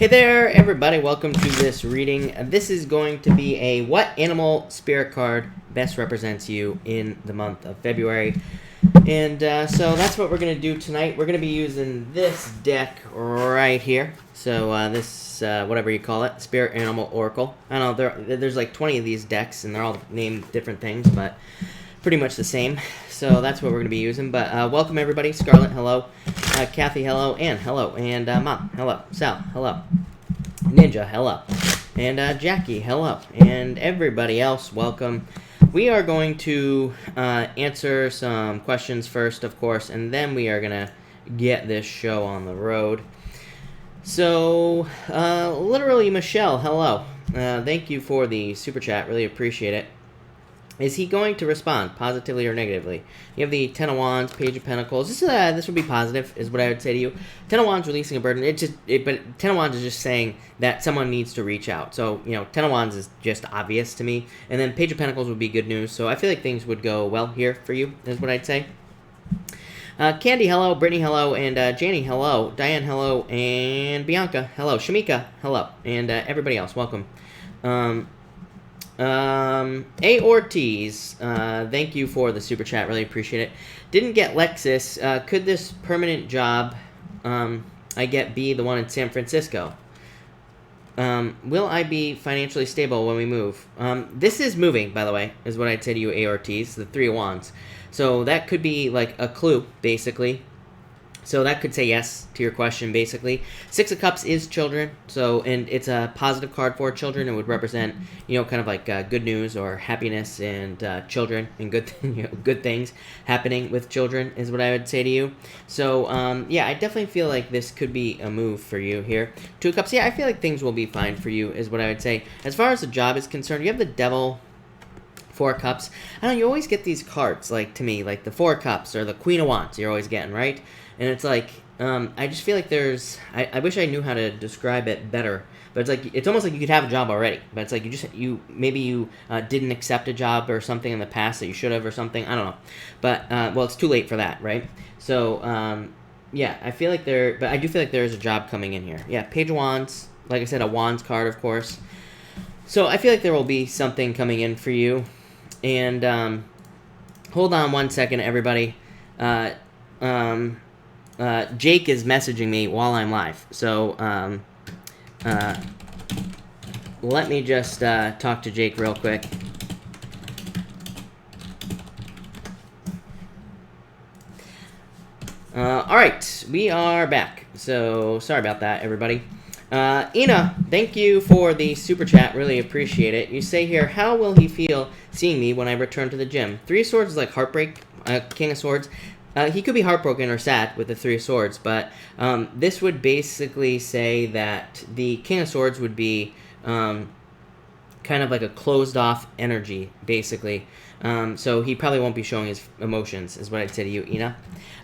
Hey there, everybody. Welcome to this reading. This is going to be a what animal spirit card best represents you in the month of February. And so that's what we're going to do tonight. We're going to be using this deck right here. So this, whatever you call it, Spirit Animal Oracle. I don't know, there's like 20 of these decks, and they're all named different things, but pretty much the same. So that's what we're going to be using. But welcome, everybody. Scarlett, hello. Kathy, hello. Ann, hello. And Mom, hello. Sal, hello. Ninja, hello. And Jackie, hello. And everybody else, welcome. We are going to answer some questions first, of course, and then we are going to get this show on the road. So, literally, Michelle, hello. Thank you for the super chat. Really appreciate it. Is he going to respond positively or negatively? You have the Ten of Wands, Page of Pentacles. This would be positive, is what I would say to you. Ten of Wands releasing a burden. But Ten of Wands is just saying that someone needs to reach out. So, you know, Ten of Wands is just obvious to me. And then Page of Pentacles would be good news. So I feel like things would go well here for you, is what I'd say. Candy, hello. Brittany, hello. And Janie, hello. Diane, hello. And Bianca, hello. Shamika, hello. And everybody else, welcome. A. Ortiz, thank you for the super chat. Really appreciate it. Didn't get Lexus. Could this permanent job I get be the one in San Francisco? Will I be financially stable when we move? This is moving, by the way, is what I'd say to you, A. Ortiz, the Three of Wands. So that could be like a clue, basically. So that could say yes to your question, basically. Six of Cups is children, so, and it's a positive card for children. It would represent, you know, kind of like good news or happiness and children and good, good things happening with children is what I would say to you. So, yeah, I definitely feel like this could be a move for you here. Two of Cups, yeah, I feel like things will be fine for you is what I would say. As far as the job is concerned, you have the Devil, Four of Cups. I don't know, you always get these cards, like, to me, like the Four of Cups or the Queen of Wands you're always getting, right? And it's like, I just feel like there's, I wish I knew how to describe it better, but it's like, it's almost like you could have a job already, but it's like maybe you didn't accept a job or something in the past that you should have or something, I don't know, but, well, it's too late for that, right? So, yeah, I feel like but I do feel like there is a job coming in here. Yeah, Page of Wands, like I said, a Wands card, of course. So I feel like there will be something coming in for you, and, hold on one second, everybody. Jake is messaging me while I'm live, so let me just talk to Jake real quick. Alright, we are back, so sorry about that, everybody. Ina, thank you for the super chat, really appreciate it. You say here, how will he feel seeing me when I return to the gym? Three of Swords is like heartbreak, King of Swords. He could be heartbroken or sad with the Three of Swords, but this would basically say that the King of Swords would be kind of like a closed-off energy, basically. So he probably won't be showing his emotions, is what I'd say to you, Ina.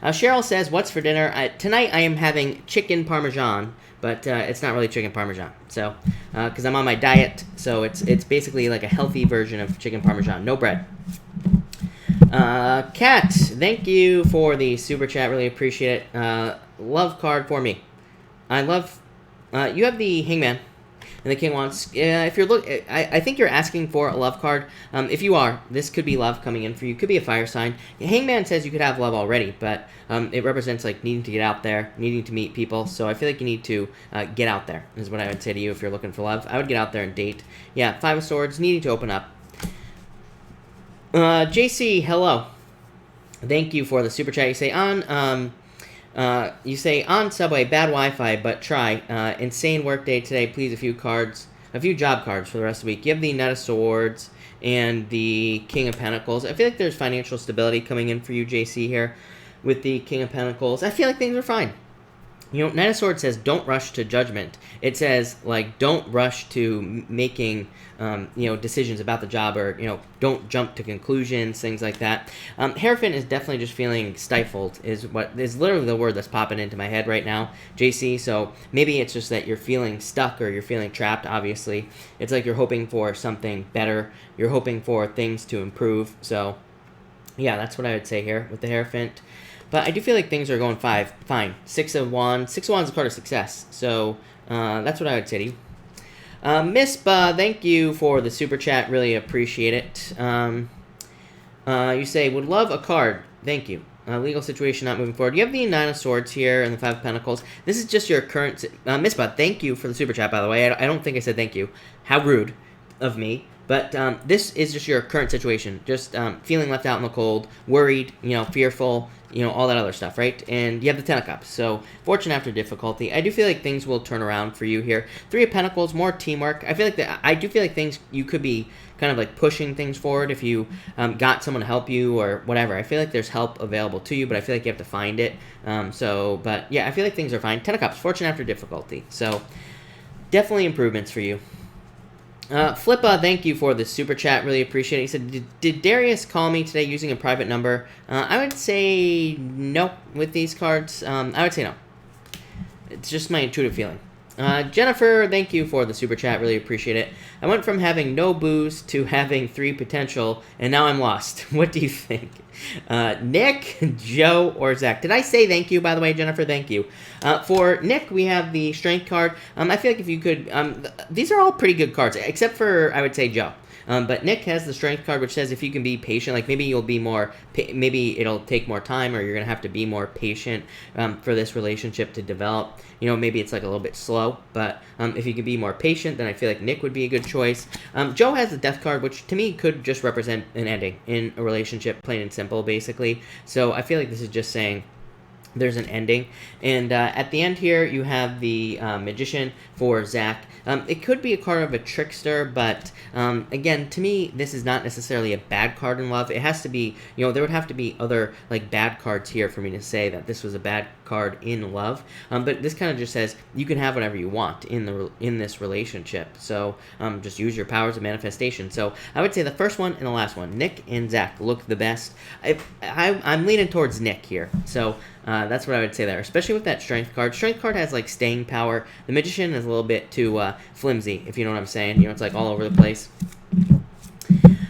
Cheryl says, what's for dinner? Tonight I am having chicken parmesan, but it's not really chicken parmesan. So, because I'm on my diet, so it's basically like a healthy version of chicken parmesan. No bread. Kat, thank you for the super chat. Really appreciate it. Love card for me. I love. You have the Hangman and the King of Wands. If you're I think you're asking for a love card. If you are, this could be love coming in for you. Could be a fire sign. Hangman says you could have love already, but it represents like needing to get out there, needing to meet people. So I feel like you need to get out there. Is what I would say to you if you're looking for love. I would get out there and date. Yeah, Five of Swords, needing to open up. JC, hello. Thank you for the super chat. You say on Subway, bad Wi-Fi, but try. Insane work day today. Please, a few job cards for the rest of the week. You have the Knight of Swords and the King of Pentacles. I feel like there's financial stability coming in for you, JC, here with the King of Pentacles. I feel like things are fine. You know, Knight of Swords says don't rush to judgment. It says, like, don't rush to making, you know, decisions about the job, or, you know, don't jump to conclusions, things like that. Hierophant is definitely just feeling stifled, is literally the word that's popping into my head right now, JC. So maybe it's just that you're feeling stuck or you're feeling trapped, obviously. It's like you're hoping for something better. You're hoping for things to improve. So, yeah, that's what I would say here with the Hierophant. But I do feel like things are going fine. Six of Wands is a card of success. So That's what I would say to you. Mispa, thank you for the super chat. Really appreciate it. You say, would love a card. Thank you. Legal situation not moving forward. You have the 9 of Swords here and the 5 of Pentacles. This is just your current... Mispa, thank you for the super chat, by the way. I don't think I said thank you. How rude of me. But this is just your current situation. Just feeling left out in the cold, worried, fearful, all that other stuff, right? And you have the 10 of Cups. So, fortune after difficulty. I do feel like things will turn around for you here. 3 of Pentacles, more teamwork. I do feel like things, you could be kind of like pushing things forward if you got someone to help you or whatever. I feel like there's help available to you, but I feel like you have to find it. But yeah, I feel like things are fine. 10 of Cups, fortune after difficulty. So, definitely improvements for you. Flippa, thank you for the super chat. Really appreciate it. He said, did Darius call me today using a private number? I would say no with these cards. I would say no. It's just my intuitive feeling. Jennifer, thank you for the super chat. Really appreciate it. I went from having no booze to having 3 potential, and now I'm lost. What do you think? Nick, Joe, or Zach? Did I say thank you, by the way, Jennifer? Thank you. For Nick, we have the strength card. I feel like if you could... these are all pretty good cards, except for, I would say, Joe. But Nick has the strength card, which says if you can be patient, like maybe you'll be more, maybe it'll take more time, or you're going to have to be more patient for this relationship to develop. Maybe it's like a little bit slow, but if you can be more patient, then I feel like Nick would be a good choice. Joe has the death card, which to me could just represent an ending in a relationship, plain and simple, basically. So I feel like this is just saying there's an ending. And at the end here, you have the Magician for Zach. It could be a card of a trickster, but again, to me, this is not necessarily a bad card in love. It has to be, there would have to be other like bad cards here for me to say that this was a bad card in love. But this kind of just says you can have whatever you want in this relationship. So just use your powers of manifestation. So I would say the first one and the last one, Nick and Zach, look the best. I'm leaning towards Nick here. So that's what I would say there, especially with that strength card. Strength card has like staying power. The Magician is a little bit too flimsy, if you know what I'm saying. It's like all over the place.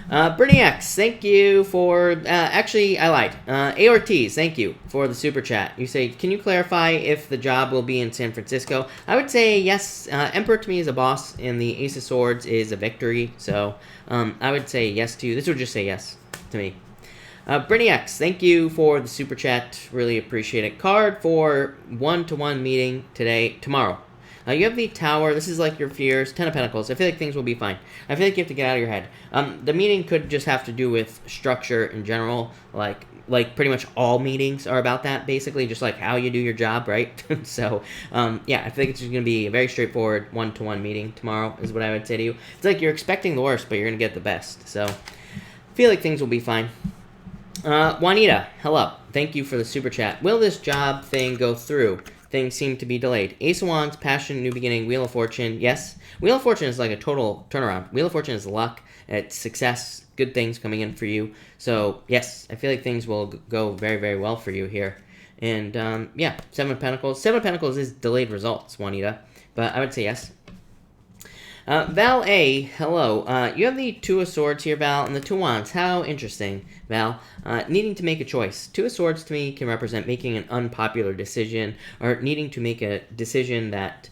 Brittany X, thank you for, actually, I lied. ARTs, thank you for the super chat. You say, can you clarify if the job will be in San Francisco? I would say yes. Emperor to me is a boss, and the Ace of Swords is a victory. So, I would say yes to you. This would just say yes to me. Brittany X, thank you for the super chat. Really appreciate it. Card for one-to-one meeting tomorrow. You have the Tower. This is like your fears. 10 of Pentacles. I feel like things will be fine. I feel like you have to get out of your head. The meeting could just have to do with structure in general. Like pretty much all meetings are about that, basically. Just like how you do your job, right? So, yeah, I feel like it's just going to be a very straightforward one-to-one meeting tomorrow is what I would say to you. It's like you're expecting the worst, but you're going to get the best. So, I feel like things will be fine. Juanita, hello. Thank you for the super chat. Will this job thing go through? Things seem to be delayed. Ace of Wands, Passion, New Beginning, Wheel of Fortune, yes. Wheel of Fortune is like a total turnaround. Wheel of Fortune is luck, it's success, good things coming in for you. So, yes, I feel like things will go very, very well for you here. And, yeah, 7 of Pentacles. 7 of Pentacles is delayed results, Juanita. But I would say yes. Val A, hello. You have the 2 of Swords here, Val, and the 2 of Wands. How interesting, Val. Needing to make a choice. 2 of Swords to me can represent making an unpopular decision or needing to make a decision that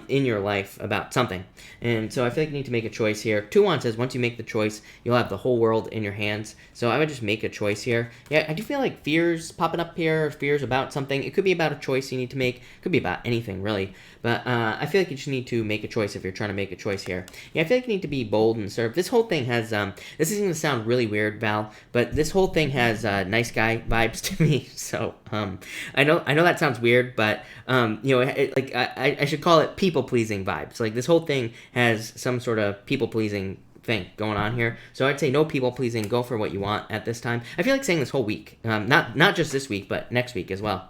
in your life about something. And so I feel like you need to make a choice here. 2 of Wands says once you make the choice, you'll have the whole world in your hands. So I would just make a choice here. Yeah, I do feel like fears popping up here, fears about something. It could be about a choice you need to make. It could be about anything, really. But I feel like you just need to make a choice if you're trying to make a choice here. Yeah, I feel like you need to be bold and assertive. This whole thing has, this is going to sound really weird, Val, but this whole thing has nice guy vibes to me. So, I know that sounds weird, but, I should call it people-pleasing vibes. Like, this whole thing has some sort of people-pleasing thing going on here. So I'd say no people-pleasing. Go for what you want at this time. I feel like saying this whole week. Not just this week, but next week as well.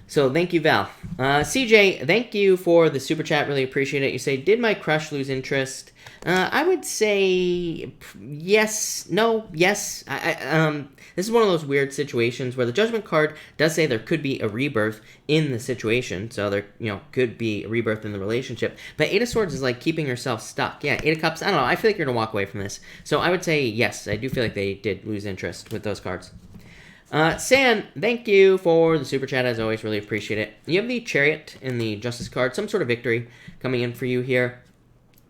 So, thank you, Val. CJ, thank you for the super chat. Really appreciate it. You say, did my crush lose interest? I would say yes, no, yes. This is one of those weird situations where the Judgment card does say there could be a rebirth in the situation. So, there could be a rebirth in the relationship. But 8 of Swords is like keeping yourself stuck. Yeah, 8 of Cups, I don't know. I feel like you're going to walk away from this. So, I would say yes. I do feel like they did lose interest with those cards. Sam, thank you for the super chat, as always. Really appreciate it. You have the Chariot and the Justice card. Some sort of victory coming in for you here.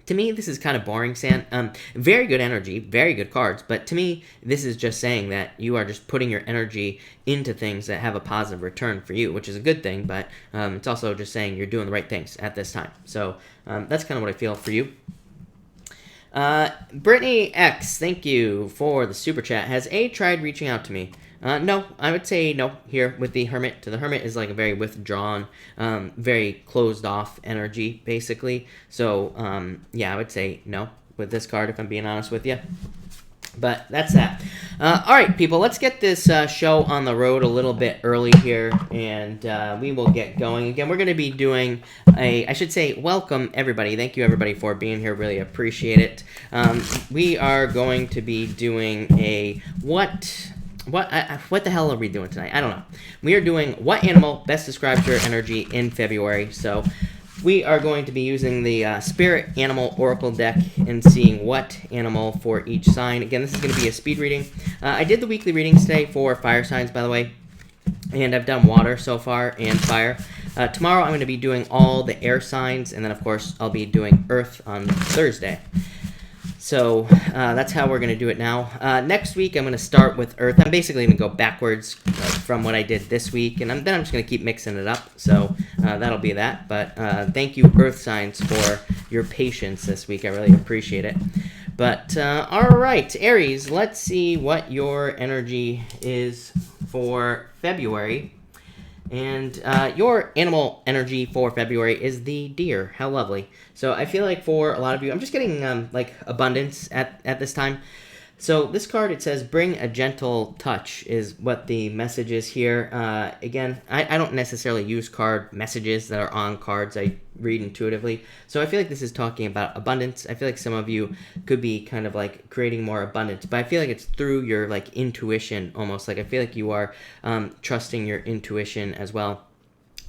To me, this is kind of boring, Sam. Very good energy, very good cards, but to me, this is just saying that you are just putting your energy into things that have a positive return for you, which is a good thing, but it's also just saying you're doing the right things at this time. So that's kind of what I feel for you. Brittany X, thank you for the super chat. Has A tried reaching out to me? No, I would say no here with the Hermit. The Hermit is like a very withdrawn, very closed off energy, basically. So, yeah, I would say no with this card, if I'm being honest with you. But that's that. All right, people, let's get this show on the road a little bit early here, and we will get going. Again, we're going to be doing I should say, welcome, everybody. Thank you, everybody, for being here. Really appreciate it. We are going to be doing a what the hell are we doing tonight? I don't know. We are doing what animal best describes your energy in February. So we are going to be using the Spirit Animal Oracle deck and seeing what animal for each sign. Again, this is going to be a speed reading. I did the weekly readings today for fire signs, by the way, and I've done water so far and fire. Tomorrow I'm going to be doing all the air signs, and then, of course, I'll be doing Earth on Thursday. So that's how we're going to do it now. Next week, I'm going to start with Earth. I'm basically going to go backwards from what I did this week, and then I'm just going to keep mixing it up. So that'll be that. But thank you, Earth signs, for your patience this week. I really appreciate it. But all right, Aries, let's see what your energy is for February. And your animal energy for February is the deer. How lovely. So I feel like for a lot of you, I'm just getting like abundance at this time. So this card, it says, bring a gentle touch is what the message is here. Again, I don't necessarily use card messages that are on cards. I read intuitively. So I feel like this is talking about abundance. I feel like some of you could be kind of like creating more abundance, but I feel like it's through your like intuition almost. Like I feel like you are trusting your intuition as well.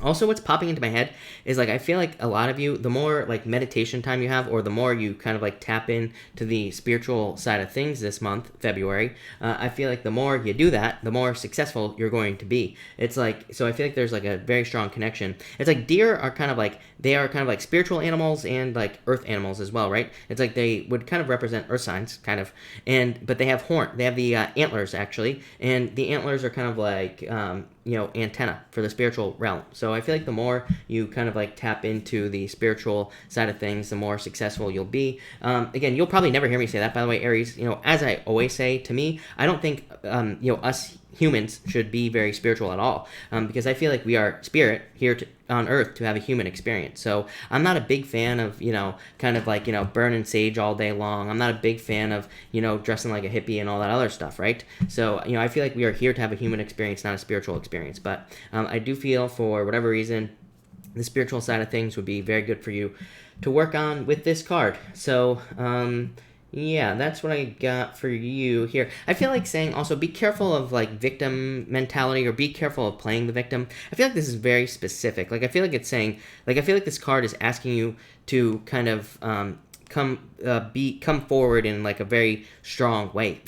Also, what's popping into my head is, like, I feel like a lot of you, the more, like, meditation time you have, or the more you kind of, like, tap in to the spiritual side of things this month, February, I feel like the more you do that, the more successful you're going to be. It's like, so I feel like there's, like, a very strong connection. It's like deer are kind of, like, they are kind of, like, spiritual animals and, like, earth animals as well, right? It's like they would kind of represent earth signs, kind of, but they have they have the antlers, actually, and the antlers are kind of, like, you know, antenna for the spiritual realm. So I feel like the more you kind of like tap into the spiritual side of things, the more successful you'll be. Again, you'll probably never hear me say that, by the way, Aries. You know, as I always say, to me, I don't think, you know, us humans should be very spiritual at all, because I feel like we are spirit here on Earth to have a human experience. So I'm not a big fan of, you know, kind of like, you know, burning sage all day long. I'm not a big fan of, you know, dressing like a hippie and all that other stuff, right? So, you know, I feel like we are here to have a human experience, not a spiritual experience. But I do feel, for whatever reason, the spiritual side of things would be very good for you to work on with this card. So, yeah, that's what I got for you here. I feel like saying also be careful of like victim mentality, or be careful of playing the victim. I feel like this is very specific. Like I feel like it's saying, like I feel like this card is asking you to kind of come forward in like a very strong way.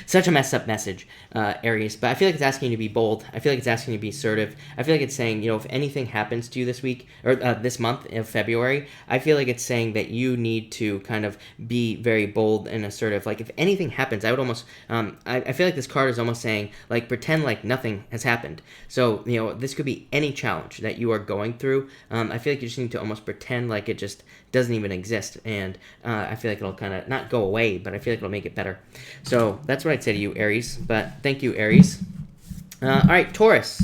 Such a messed up message, Aries. But I feel like it's asking you to be bold. I feel like it's asking you to be assertive. I feel like it's saying, you know, if anything happens to you this week or this month of February, I feel like it's saying that you need to kind of be very bold and assertive. Like if anything happens, I would almost, I feel like this card is almost saying, like, pretend like nothing has happened. So, you know, this could be any challenge that you are going through. I feel like you just need to almost pretend like it just doesn't even exist, and I feel like it'll kind of not go away, but I feel like it'll make it better. So that's what I'd say to you, Aries. But thank you, Aries. All right, Taurus.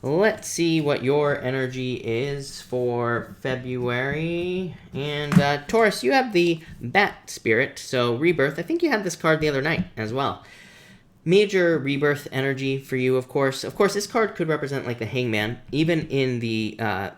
Let's see what your energy is for February. And Taurus, you have the Bat Spirit, so Rebirth. I think you had this card the other night as well. Major rebirth energy for you, of course. Of course, this card could represent like the Hangman. Even in the Tarot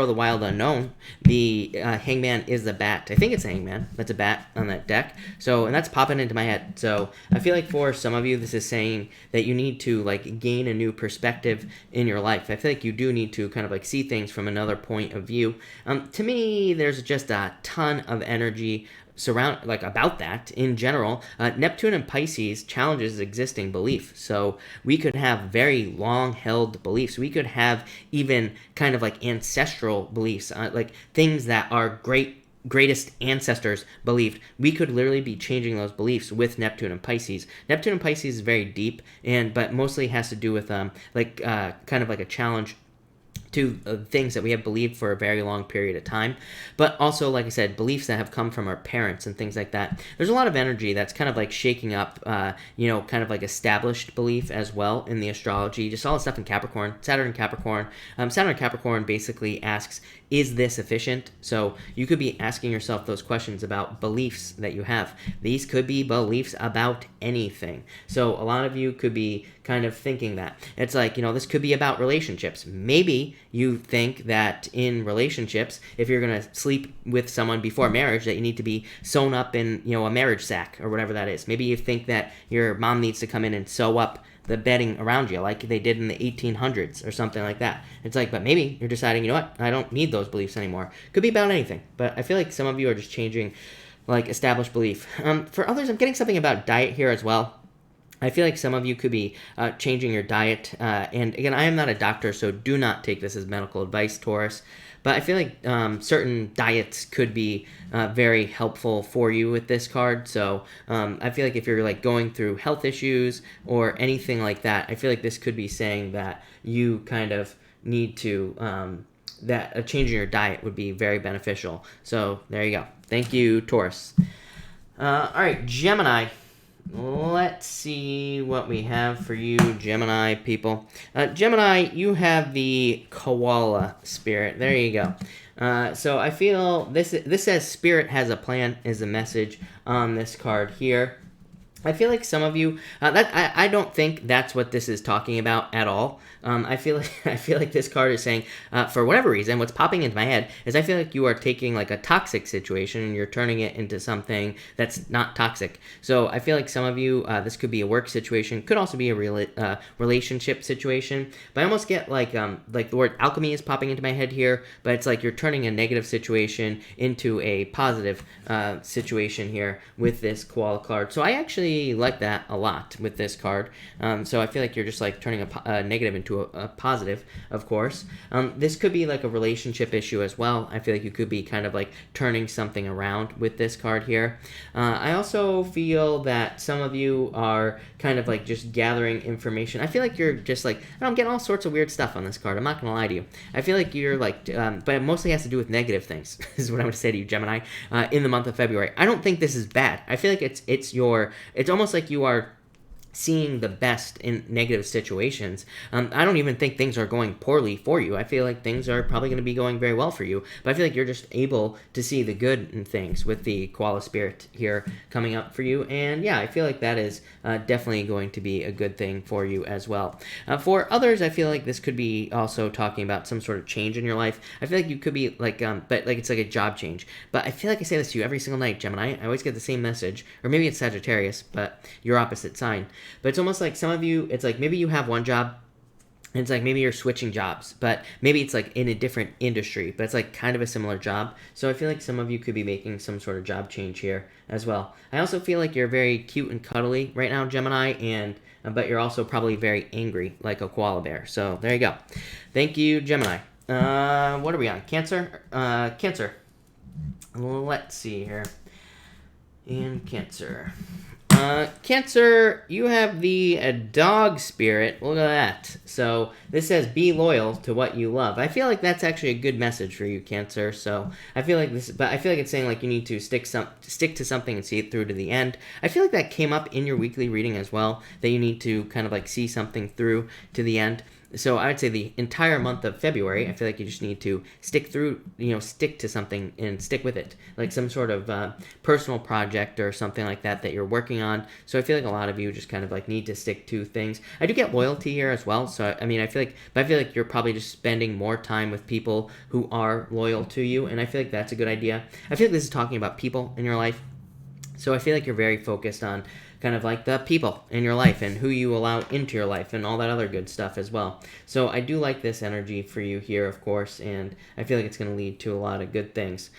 of the Wild Unknown, the Hangman is the bat. I think it's a Hangman. That's a bat on that deck. So, and that's popping into my head. So I feel like for some of you, this is saying that you need to like gain a new perspective in your life. I feel like you do need to kind of like see things from another point of view. To me, there's just a ton of energy about that in general. Neptune and Pisces challenges existing belief. So we could have very long held beliefs. We could have even kind of like ancestral beliefs, like things that our greatest ancestors believed. We could literally be changing those beliefs with Neptune and Pisces. Neptune and Pisces is very deep, but mostly has to do with kind of like a challenge to things that we have believed for a very long period of time, but also, like I said, beliefs that have come from our parents and things like that. There's a lot of energy that's kind of like shaking up, kind of like established belief as well in the astrology. Just all the stuff in Capricorn, Saturn in Capricorn. Saturn in Capricorn basically asks, is this efficient? So you could be asking yourself those questions about beliefs that you have. These could be beliefs about anything. So a lot of you could be kind of thinking that. It's like, this could be about relationships. Maybe you think that in relationships, if you're going to sleep with someone before marriage, that you need to be sewn up in, a marriage sack or whatever that is. Maybe you think that your mom needs to come in and sew up the bedding around you like they did in the 1800s or something like that. It's like, but maybe you're deciding, you know what, I don't need those beliefs anymore. Could be about anything, but I feel like some of you are just changing like established belief. For others, I'm getting something about diet here as well. I feel like some of you could be changing your diet. And again, I am not a doctor, so do not take this as medical advice, Taurus. But I feel like certain diets could be very helpful for you with this card. So I feel like if you're like going through health issues or anything like that, I feel like this could be saying that you kind of need to, that a change in your diet would be very beneficial. So there you go. Thank you, Taurus. All right, Gemini. Let's see what we have for you, Gemini people. Gemini, you have the koala spirit. There you go. So I feel this says spirit has a plan is a message on this card here. I feel like some of you I don't think that's what this is talking about at all. I feel like this card is saying, for whatever reason, what's popping into my head is I feel like you are taking like a toxic situation and you're turning it into something that's not toxic. So I feel like some of you, this could be a work situation, could also be a relationship situation. But I almost get like the word alchemy is popping into my head here, but it's like you're turning a negative situation into a positive situation here with this koala card. So I actually like that a lot with this card. So I feel like you're just like turning a negative into a positive, of course. This could be like a relationship issue as well. I feel like you could be kind of like turning something around with this card here. I also feel that some of you are kind of like just gathering information. I feel like you're just like, I'm getting all sorts of weird stuff on this card. I'm not going to lie to you. I feel like you're like, but it mostly has to do with negative things, is what I'm going to say to you, Gemini, in the month of February. I don't think this is bad. I feel like it's almost like you are seeing the best in negative situations. I don't even think things are going poorly for you. I feel like things are probably going to be going very well for you, but I feel like you're just able to see the good in things with the koala spirit here coming up for you. And yeah, I feel like that is definitely going to be a good thing for you as well. For others, I feel like this could be also talking about some sort of change in your life. I feel like you could be like, but like it's like a job change. But I feel like I say this to you every single night, Gemini. I always get the same message, or maybe it's Sagittarius, but your opposite sign. But it's almost like some of you, it's like maybe you have one job, and it's like maybe you're switching jobs, but maybe it's like in a different industry, but it's like kind of a similar job. So I feel like some of you could be making some sort of job change here as well. I also feel like you're very cute and cuddly right now, Gemini, but you're also probably very angry like a koala bear. So there you go. Thank you, Gemini. What are we on? Cancer? Cancer. Let's see here. In Cancer. Cancer, you have the dog spirit. Look at that. So this says be loyal to what you love. I feel like that's actually a good message for you, Cancer. So I feel like it's saying like you need to stick to something and see it through to the end. I feel like that came up in your weekly reading as well, that you need to kind of like see something through to the end. So I would say the entire month of February, I feel like you just need to stick to something and stick with it. Like some sort of personal project or something like that you're working on. So I feel like a lot of you just kind of like need to stick to things. I do get loyalty here as well. So I mean, I feel like you're probably just spending more time with people who are loyal to you. And I feel like that's a good idea. I feel like this is talking about people in your life. So I feel like you're very focused on kind of like the people in your life and who you allow into your life and all that other good stuff as well. So I do like this energy for you here, of course, and I feel like it's going to lead to a lot of good things.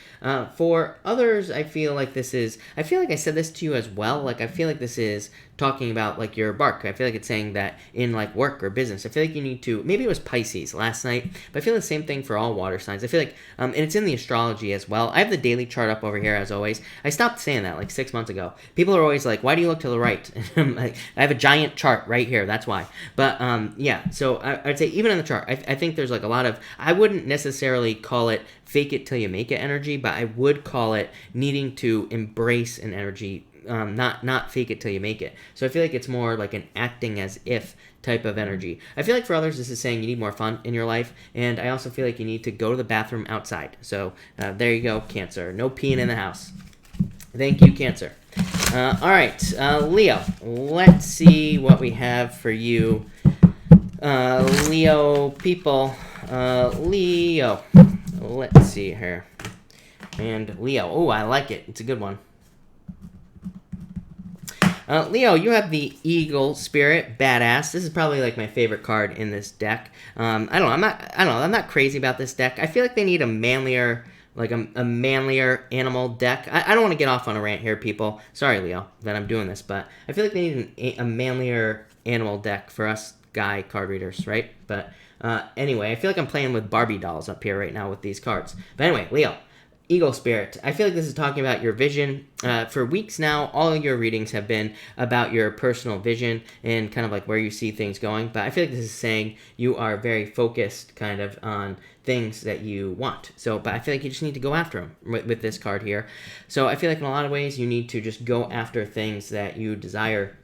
For others, I feel like I said this to you as well. Like, I feel like this is talking about like your bark. I feel like it's saying that in like work or business. I feel like you need to, maybe it was Pisces last night, but I feel the same thing for all water signs. I feel like, and it's in the astrology as well. I have the daily chart up over here as always. I stopped saying that like 6 months ago. People are always like, why do you look to the right? I have a giant chart right here. That's why. But yeah, so I'd say even in the chart, I think there's like a lot of, I wouldn't necessarily call it fake it till you make it energy, but I would call it needing to embrace an energy, not fake it till you make it. So I feel like it's more like an acting as if type of energy. I feel like for others, this is saying you need more fun in your life, and I also feel like you need to go to the bathroom outside. So there you go, Cancer. No peeing in the house. Thank you, Cancer. All right, Leo. Let's see what we have for you. Leo people. Leo. Let's see here. And Leo. Oh, I like it. It's a good one. Leo, you have the Eagle Spirit, badass. This is probably like my favorite card in this deck. I don't know. I'm not crazy about this deck. I feel like they need a manlier, like a manlier animal deck. I don't want to get off on a rant here, people. Sorry, Leo, that I'm doing this, but I feel like they need a manlier animal deck for us guy card readers, right? But anyway, I feel like I'm playing with Barbie dolls up here right now with these cards. But anyway, Leo. Eagle Spirit. I feel like this is talking about your vision. For weeks now, all of your readings have been about your personal vision and kind of like where you see things going. But I feel like this is saying you are very focused kind of on things that you want. So, but I feel like you just need to go after them with this card here. So I feel like in a lot of ways, you need to just go after things that you desire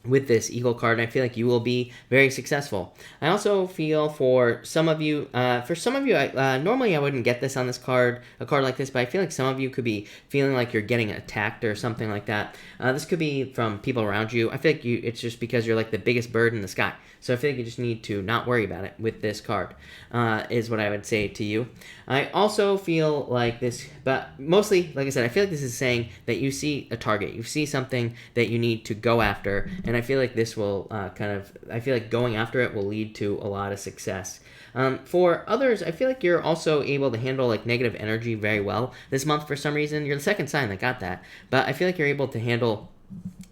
with this Eagle card, and I feel like you will be very successful. I also feel for some of you, normally I wouldn't get this on this card, a card like this, but I feel like some of you could be feeling like you're getting attacked or something like that. This could be from people around you. I feel like it's just because you're like the biggest bird in the sky. So I feel like you just need to not worry about it with this card, is what I would say to you. I also feel like this, but mostly, like I said, I feel like this is saying that you see a target. You see something that you need to go after, and I feel like this will I feel like going after it will lead to a lot of success. For others, I feel like you're also able to handle like negative energy very well this month for some reason. You're the second sign that got that, but I feel like you're able to handle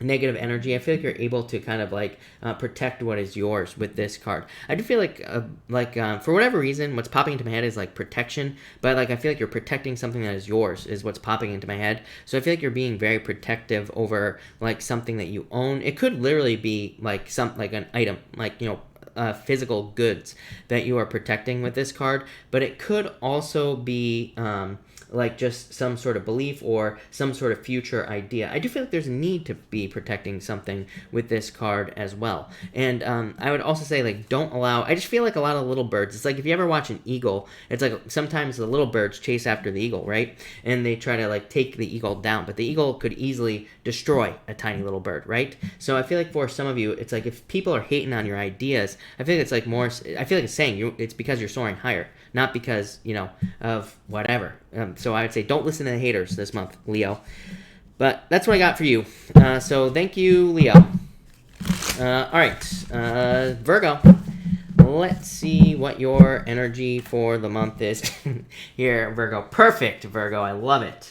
negative energy. I feel like you're able to kind of like protect what is yours with this card. I do feel like for whatever reason, what's popping into my head is like protection, but like I feel like you're protecting something that is yours is what's popping into my head. So I feel like you're being very protective over like something that you own. It could literally be like an item, like, you know, physical goods that you are protecting with this card, but it could also be like just some sort of belief or some sort of future idea. I do feel like there's a need to be protecting something with this card as well. And I would also say, like, don't allow, I just feel like a lot of little birds, it's like if you ever watch an eagle, it's like sometimes the little birds chase after the eagle, right? And they try to like take the eagle down, but the eagle could easily destroy a tiny little bird, right? So I feel like for some of you, it's like if people are hating on your ideas, I think it's like more, I feel like it's saying it's because you're soaring higher, not because, you know, of whatever. So I would say don't listen to the haters this month, Leo. But that's what I got for you. So thank you, Leo. All right, Virgo. Let's see what your energy for the month is. Here, Virgo. Perfect, Virgo. I love it.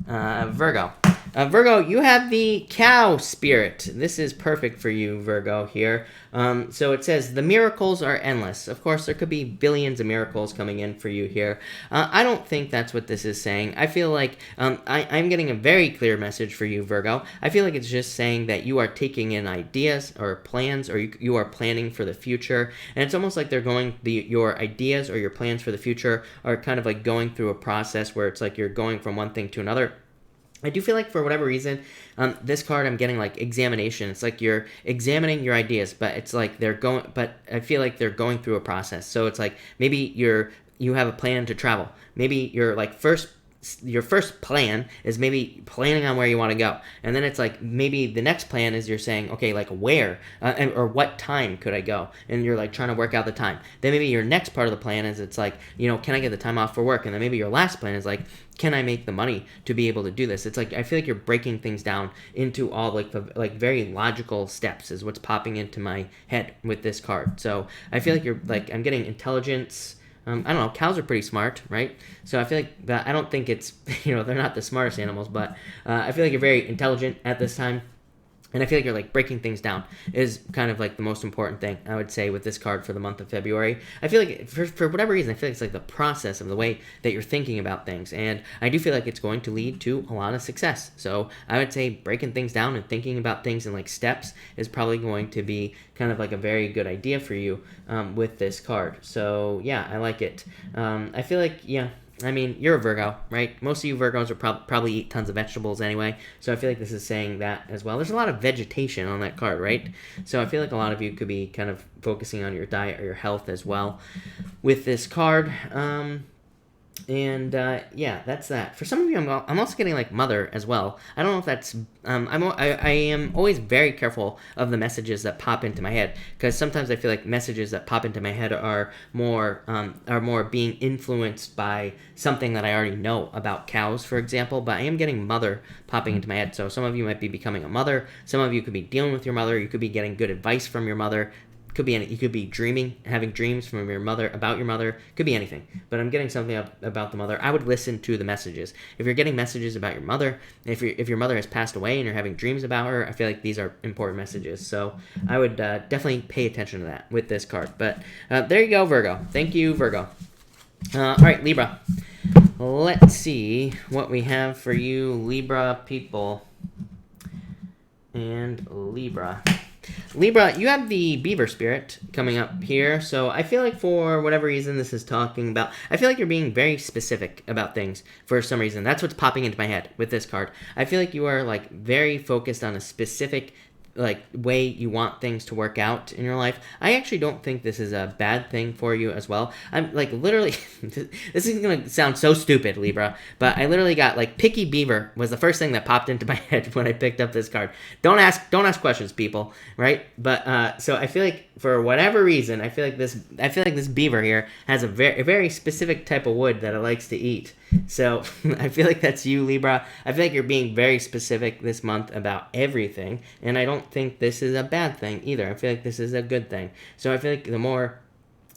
Virgo. Virgo, you have the cow spirit. This is perfect for you, Virgo, here. So it says, the miracles are endless. Of course, there could be billions of miracles coming in for you here. I don't think that's what this is saying. I feel like I'm getting a very clear message for you, Virgo. I feel like it's just saying that you are taking in ideas or plans, or you are planning for the future. And it's almost like your ideas or your plans for the future are kind of like going through a process where it's like you're going from one thing to another. I do feel like for whatever reason, this card I'm getting like examination. It's like you're examining your ideas, but it's like but I feel like they're going through a process. So it's like maybe you have a plan to travel. Maybe your like first your first plan is maybe planning on where you want to go, and then it's like maybe the next plan is you're saying, okay, like where or what time could I go, and you're like trying to work out the time. Then maybe your next part of the plan is it's like, you know, can I get the time off for work, and then maybe your last plan is like, can I make the money to be able to do this? It's like I feel like you're breaking things down into all like the like very logical steps is what's popping into my head with this card. So I feel like you're like, I'm getting intelligence. I don't know, cows are pretty smart, right? So I feel like that, I don't think it's, you know, they're not the smartest animals, but I feel like you're very intelligent at this time. And I feel like you're like breaking things down is kind of like the most important thing I would say with this card for the month of February. I feel like for whatever reason, I feel like it's like the process of the way that you're thinking about things. And I do feel like it's going to lead to a lot of success. So I would say breaking things down and thinking about things in like steps is probably going to be kind of like a very good idea for you with this card. So yeah, I like it. I feel like, yeah, I mean, you're a Virgo, right? Most of you Virgos are probably eat tons of vegetables anyway, so I feel like this is saying that as well. There's a lot of vegetation on that card, right? So I feel like a lot of you could be kind of focusing on your diet or your health as well with this card. Yeah, that's that. For some of you, I'm also getting like mother as well. I don't know if that's I am always very careful of the messages that pop into my head, because sometimes I feel like messages that pop into my head are more being influenced by something that I already know about cows, for example. But I am getting mother popping into my head. So some of you might be becoming a mother. Some of you could be dealing with your mother. You could be getting good advice from your mother. You could be dreaming, having dreams from your mother, about your mother. Could be anything. But I'm getting something about the mother. I would listen to the messages. If you're getting messages about your mother, if your mother has passed away and you're having dreams about her, I feel like these are important messages. So I would definitely pay attention to that with this card. But there you go, Virgo. Thank you, Virgo. All right, Libra. Let's see what we have for you, Libra people. And Libra. Libra, you have the beaver spirit coming up here, so I feel like for whatever reason this is talking about, I feel like you're being very specific about things for some reason. That's what's popping into my head with this card. I feel like you are like very focused on a specific like way you want things to work out in your life. I actually don't think this is a bad thing for you as well. I'm like literally this is gonna sound so stupid, Libra, but I literally got like picky beaver was the first thing that popped into my head when I picked up this card. Don't ask questions, people, right? But so I feel like for whatever reason, I feel like this beaver here has a very specific type of wood that it likes to eat. So I feel like that's you, Libra. I feel like you're being very specific this month about everything, and I don't think this is a bad thing either. I feel like this is a good thing. So I feel like the more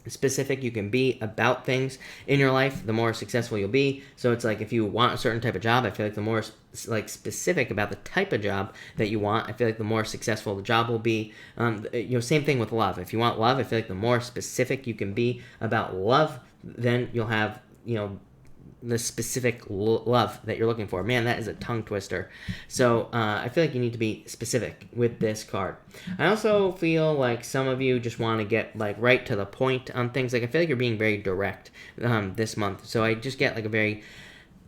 specific you can be about things in your life, the more successful you'll be. So it's like if you want a certain type of job, I feel like the more like specific about the type of job that you want, I feel like the more successful the job will be. Same thing with love. If you want love, I feel like the more specific you can be about love, then you'll have the specific love that you're looking for. Man, that is a tongue twister. So I feel like you need to be specific with this card. I also feel like some of you just want to get like right to the point on things. Like I feel like you're being very direct this month. So I just get like a very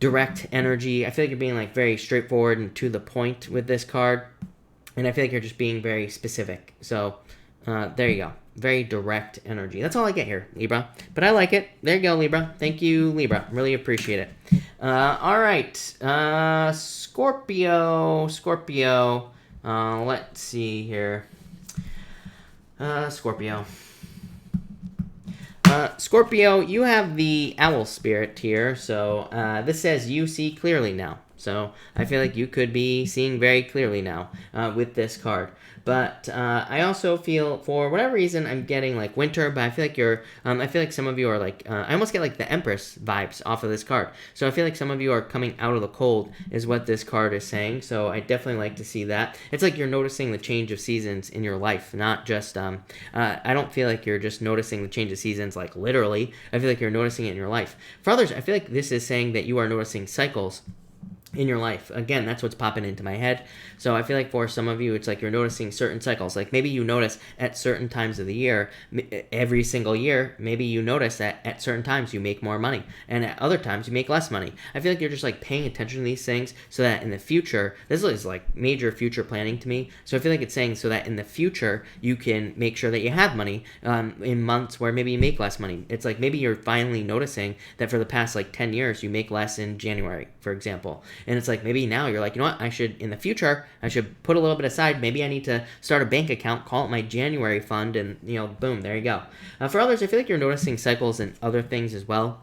direct energy. I feel like you're being like very straightforward and to the point with this card. And I feel like you're just being very specific. So there you go. Very direct energy. That's all I get here, Libra. But I like it. There you go, Libra. Thank you, Libra. Really appreciate it. All right. Scorpio. Let's see here. Scorpio. Scorpio, you have the owl spirit here. So this says you see clearly now. So I feel like you could be seeing very clearly now with this card. But I also feel, for whatever reason, I'm getting like winter, but I feel like I feel like some of you are like, I almost get like the Empress vibes off of this card. So I feel like some of you are coming out of the cold is what this card is saying. So I definitely like to see that. It's like you're noticing the change of seasons in your life, not just, I don't feel like you're just noticing the change of seasons like literally. I feel like you're noticing it in your life. For others, I feel like this is saying that you are noticing cycles in your life. Again, that's what's popping into my head. So I feel like for some of you, it's like you're noticing certain cycles. Like maybe you notice at certain times of the year, every single year, maybe you notice that at certain times you make more money and at other times you make less money. I feel like you're just like paying attention to these things so that in the future, this is like major future planning to me. So I feel like it's saying so that in the future you can make sure that you have money in months where maybe you make less money. It's like maybe you're finally noticing that for the past like 10 years you make less in January, for example. And it's like maybe now you're like, you know what, I should, in the future, I should put a little bit aside. Maybe I need to start a bank account, call it my January fund, and, you know, boom, there you go. For others, I feel like you're noticing cycles in other things as well.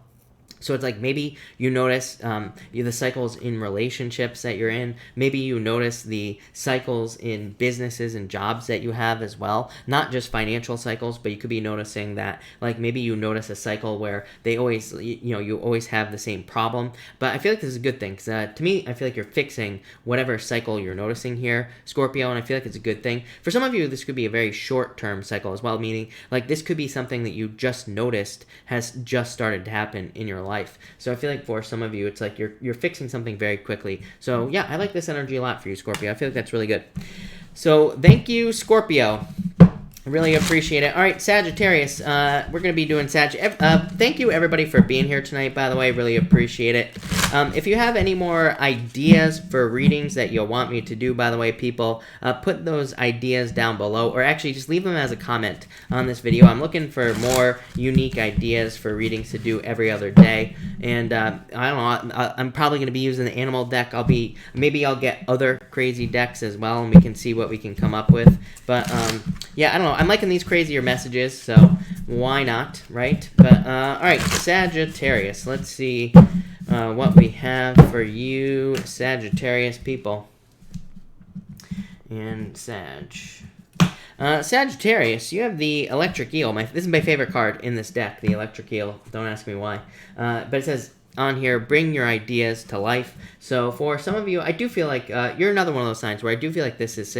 So it's like maybe you notice the cycles in relationships that you're in. Maybe you notice the cycles in businesses and jobs that you have as well. Not just financial cycles, but you could be noticing that, like maybe you notice a cycle where they always, you always have the same problem. But I feel like this is a good thing because to me, I feel like you're fixing whatever cycle you're noticing here, Scorpio, and I feel like it's a good thing. For some of you, this could be a very short-term cycle as well, meaning like this could be something that you just noticed has just started to happen in your life. So I feel like for some of you, it's like you're fixing something very quickly. So yeah, I like this energy a lot for you, Scorpio. I feel like that's really good. So thank you, Scorpio. I really appreciate it. All right, Sagittarius, we're going to be doing thank you, everybody, for being here tonight, by the way. Really appreciate it. If you have any more ideas for readings that you'll want me to do, by the way, people, put those ideas down below, or actually just leave them as a comment on this video. I'm looking for more unique ideas for readings to do every other day, and I don't know, I'm probably going to be using the animal deck. Maybe I'll get other crazy decks as well, and we can see what we can come up with, but yeah, I don't know. I'm liking these crazier messages, so why not, right? But, all right, Sagittarius. Let's see what we have for you, Sagittarius people. And Sagittarius, you have the Electric Eel. This is my favorite card in this deck, the Electric Eel. Don't ask me why. But it says on here, bring your ideas to life. So for some of you, I do feel like you're another one of those signs where I do feel like this is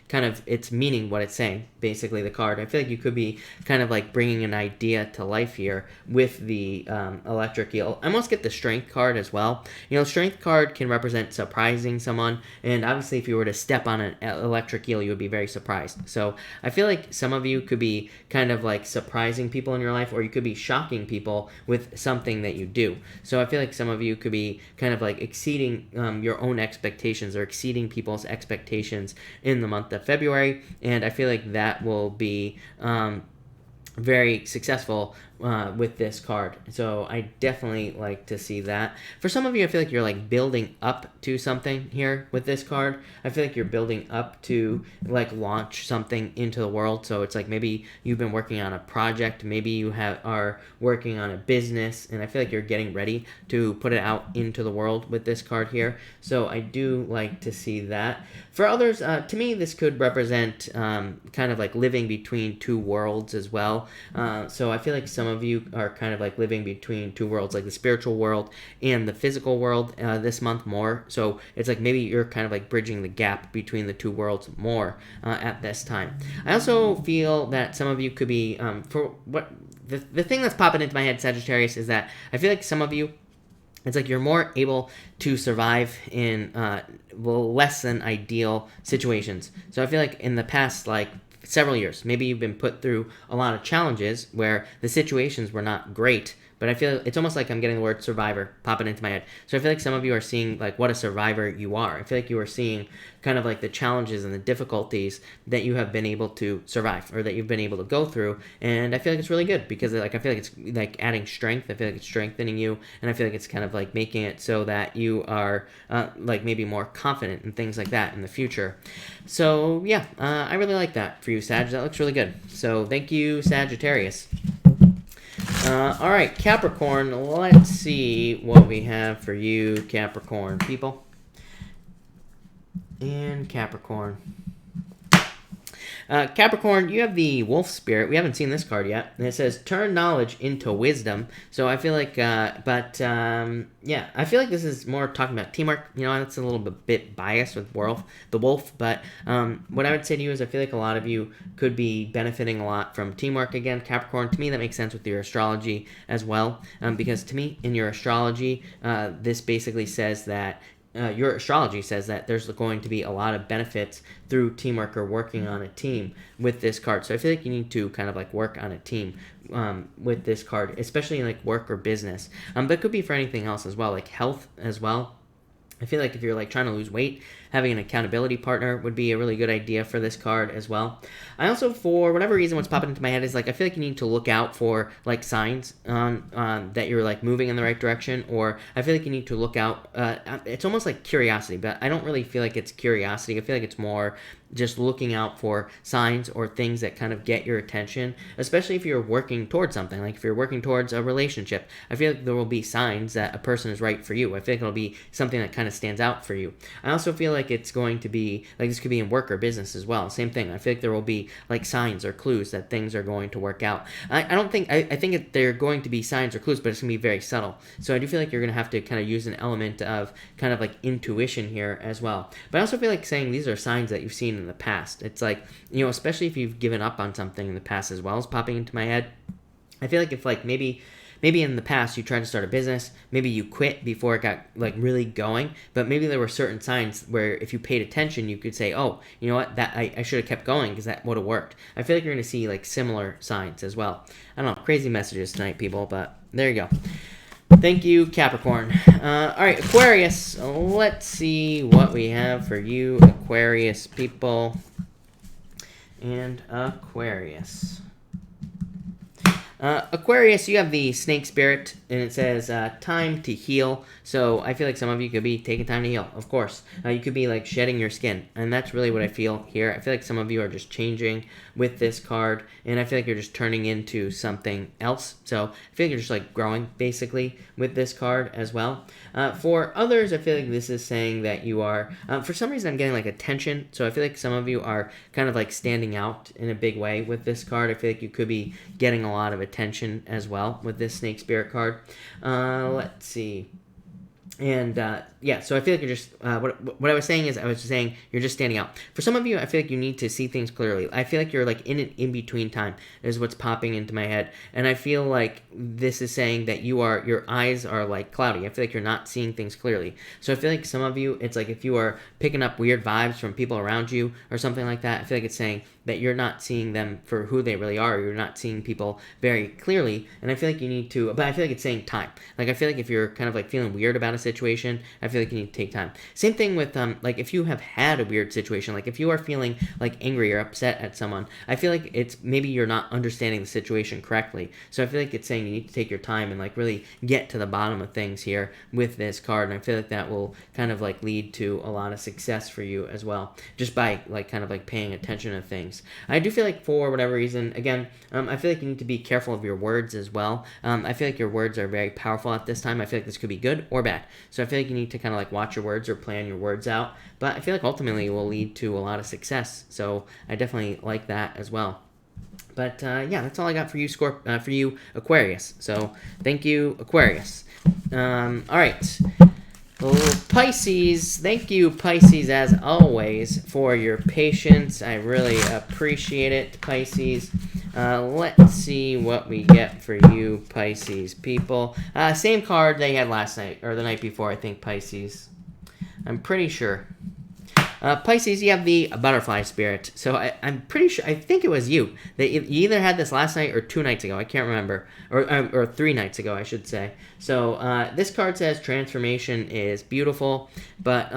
kind of, it's meaning what it's saying, basically, the card. I feel like you could be kind of like bringing an idea to life here with the Electric Eel. I almost get the Strength card as well. You know, Strength card can represent surprising someone, and obviously if you were to step on an Electric Eel, you would be very surprised. So I feel like some of you could be kind of like surprising people in your life, or you could be shocking people with something that you do. So I feel like some of you could be kind of like exceeding your own expectations or exceeding people's expectations in the month of February, and I feel like that will be very successful with this card. So I definitely like to see that. For some of you, I feel like you're like building up to something here with this card. I feel like you're building up to like launch something into the world. So it's like maybe you've been working on a project, maybe you are working on a business, and I feel like you're getting ready to put it out into the world with this card here. So I do like to see that. For others, to me, this could represent kind of like living between two worlds as well. So I feel like some of you are kind of like living between two worlds, like the spiritual world and the physical world this month more. So it's like maybe you're kind of like bridging the gap between the two worlds more at this time. I also feel that some of you could be, for what the thing that's popping into my head, Sagittarius, is that I feel like some of you, it's like you're more able to survive in less than ideal situations. So I feel like in the past, like, several years, maybe you've been put through a lot of challenges where the situations were not great, but I feel it's almost like I'm getting the word survivor popping into my head. So I feel like some of you are seeing like what a survivor you are. I feel like you are seeing kind of like the challenges and the difficulties that you have been able to survive or that you've been able to go through, and I feel like it's really good because like I feel like it's like adding strength. I feel like it's strengthening you, and I feel like it's kind of like making it so that you are like maybe more confident and things like that in the future. So yeah, I really like that for you, Sag. That looks really good. So thank you, Sagittarius. All right, Capricorn, let's see what we have for you, Capricorn people. And Capricorn. Capricorn, you have the Wolf Spirit. We haven't seen this card yet. And it says, turn knowledge into wisdom. So I feel like, yeah, I feel like this is more talking about teamwork. You know, it's a little bit biased with the wolf. But what I would say to you is I feel like a lot of you could be benefiting a lot from teamwork. Again, Capricorn, to me, that makes sense with your astrology as well. Because to me, in your astrology, this basically says that your astrology says that there's going to be a lot of benefits through teamwork or working on a team with this card. So I feel like you need to kind of like work on a team with this card, especially in like work or business. But it could be for anything else as well, like health as well. I feel like if you're like trying to lose weight, having an accountability partner would be a really good idea for this card as well. I also, for whatever reason, what's popping into my head is like I feel like you need to look out for like signs that you're like moving in the right direction, or I feel like you need to look out. It's almost like curiosity, but I don't really feel like it's curiosity. I feel like it's more just looking out for signs or things that kind of get your attention, especially if you're working towards something. Like if you're working towards a relationship, I feel like there will be signs that a person is right for you. I feel like it'll be something that kind of stands out for you. I also feel like it's going to be, like this could be in work or business as well. Same thing. I feel like there will be like signs or clues that things are going to work out. I think they're going to be signs or clues, but it's going to be very subtle. So I do feel like you're going to have to kind of use an element of kind of like intuition here as well. But I also feel like saying these are signs that you've seen in the past. It's like, you know, especially if you've given up on something in the past as well, as popping into my head. I feel like if like maybe in the past you tried to start a business, maybe you quit before it got like really going, but maybe there were certain signs where if you paid attention, you could say, oh, you know what, that I should have kept going because that would have worked. I feel like you're going to see like similar signs as well. I don't know, crazy messages tonight, people, but there you go. Thank you, Capricorn. All right, Aquarius. Let's see what we have for you, Aquarius people. And Aquarius. Aquarius, you have the snake spirit, and it says time to heal. So I feel like some of you could be taking time to heal, of course. You could be like shedding your skin, and that's really what I feel here. I feel like some of you are just changing with this card, and I feel like you're just turning into something else. So I feel like you're just like growing basically with this card as well. For others, I feel like this is saying that you are, for some reason I'm getting like attention. So I feel like some of you are kind of like standing out in a big way with this card. I feel like you could be getting a lot of attention as well with this snake spirit card. Let's see. And yeah, so I feel like you're just, what I was saying is I was just saying you're just standing out. For some of you, I feel like you need to see things clearly. I feel like you're like in an in-between time is what's popping into my head. And I feel like this is saying that your eyes are like cloudy. I feel like you're not seeing things clearly. So I feel like some of you, it's like if you are picking up weird vibes from people around you or something like that, I feel like it's saying that you're not seeing them for who they really are. You're not seeing people very clearly. And I feel like you need to, but I feel like it's saying time. Like I feel like if you're kind of like feeling weird about a situation, I feel like you need to take time. Same thing with like if you have had a weird situation, like if you are feeling like angry or upset at someone, I feel like it's maybe you're not understanding the situation correctly. So I feel like it's saying you need to take your time and like really get to the bottom of things here with this card. And I feel like that will kind of like lead to a lot of success for you as well, just by like kind of like paying attention to things. I do feel like for whatever reason, again, I feel like you need to be careful of your words as well. I feel like your words are very powerful at this time. I feel like this could be good or bad. So I feel like you need to kind of like watch your words or plan your words out. But I feel like ultimately it will lead to a lot of success. So I definitely like that as well. But yeah, that's all I got for you, for you, Aquarius. So thank you, Aquarius. All right. Pisces, thank you, Pisces, as always, for your patience. I really appreciate it, Pisces. Let's see what we get for you, Pisces people. Same card they had last night, or the night before, I think, Pisces. I'm pretty sure. Pisces, you have the butterfly spirit. So I'm pretty sure, I think it was you. That you either had this last night or 2 nights ago. I can't remember. Or 3 nights ago, I should say. So this card says transformation is beautiful. But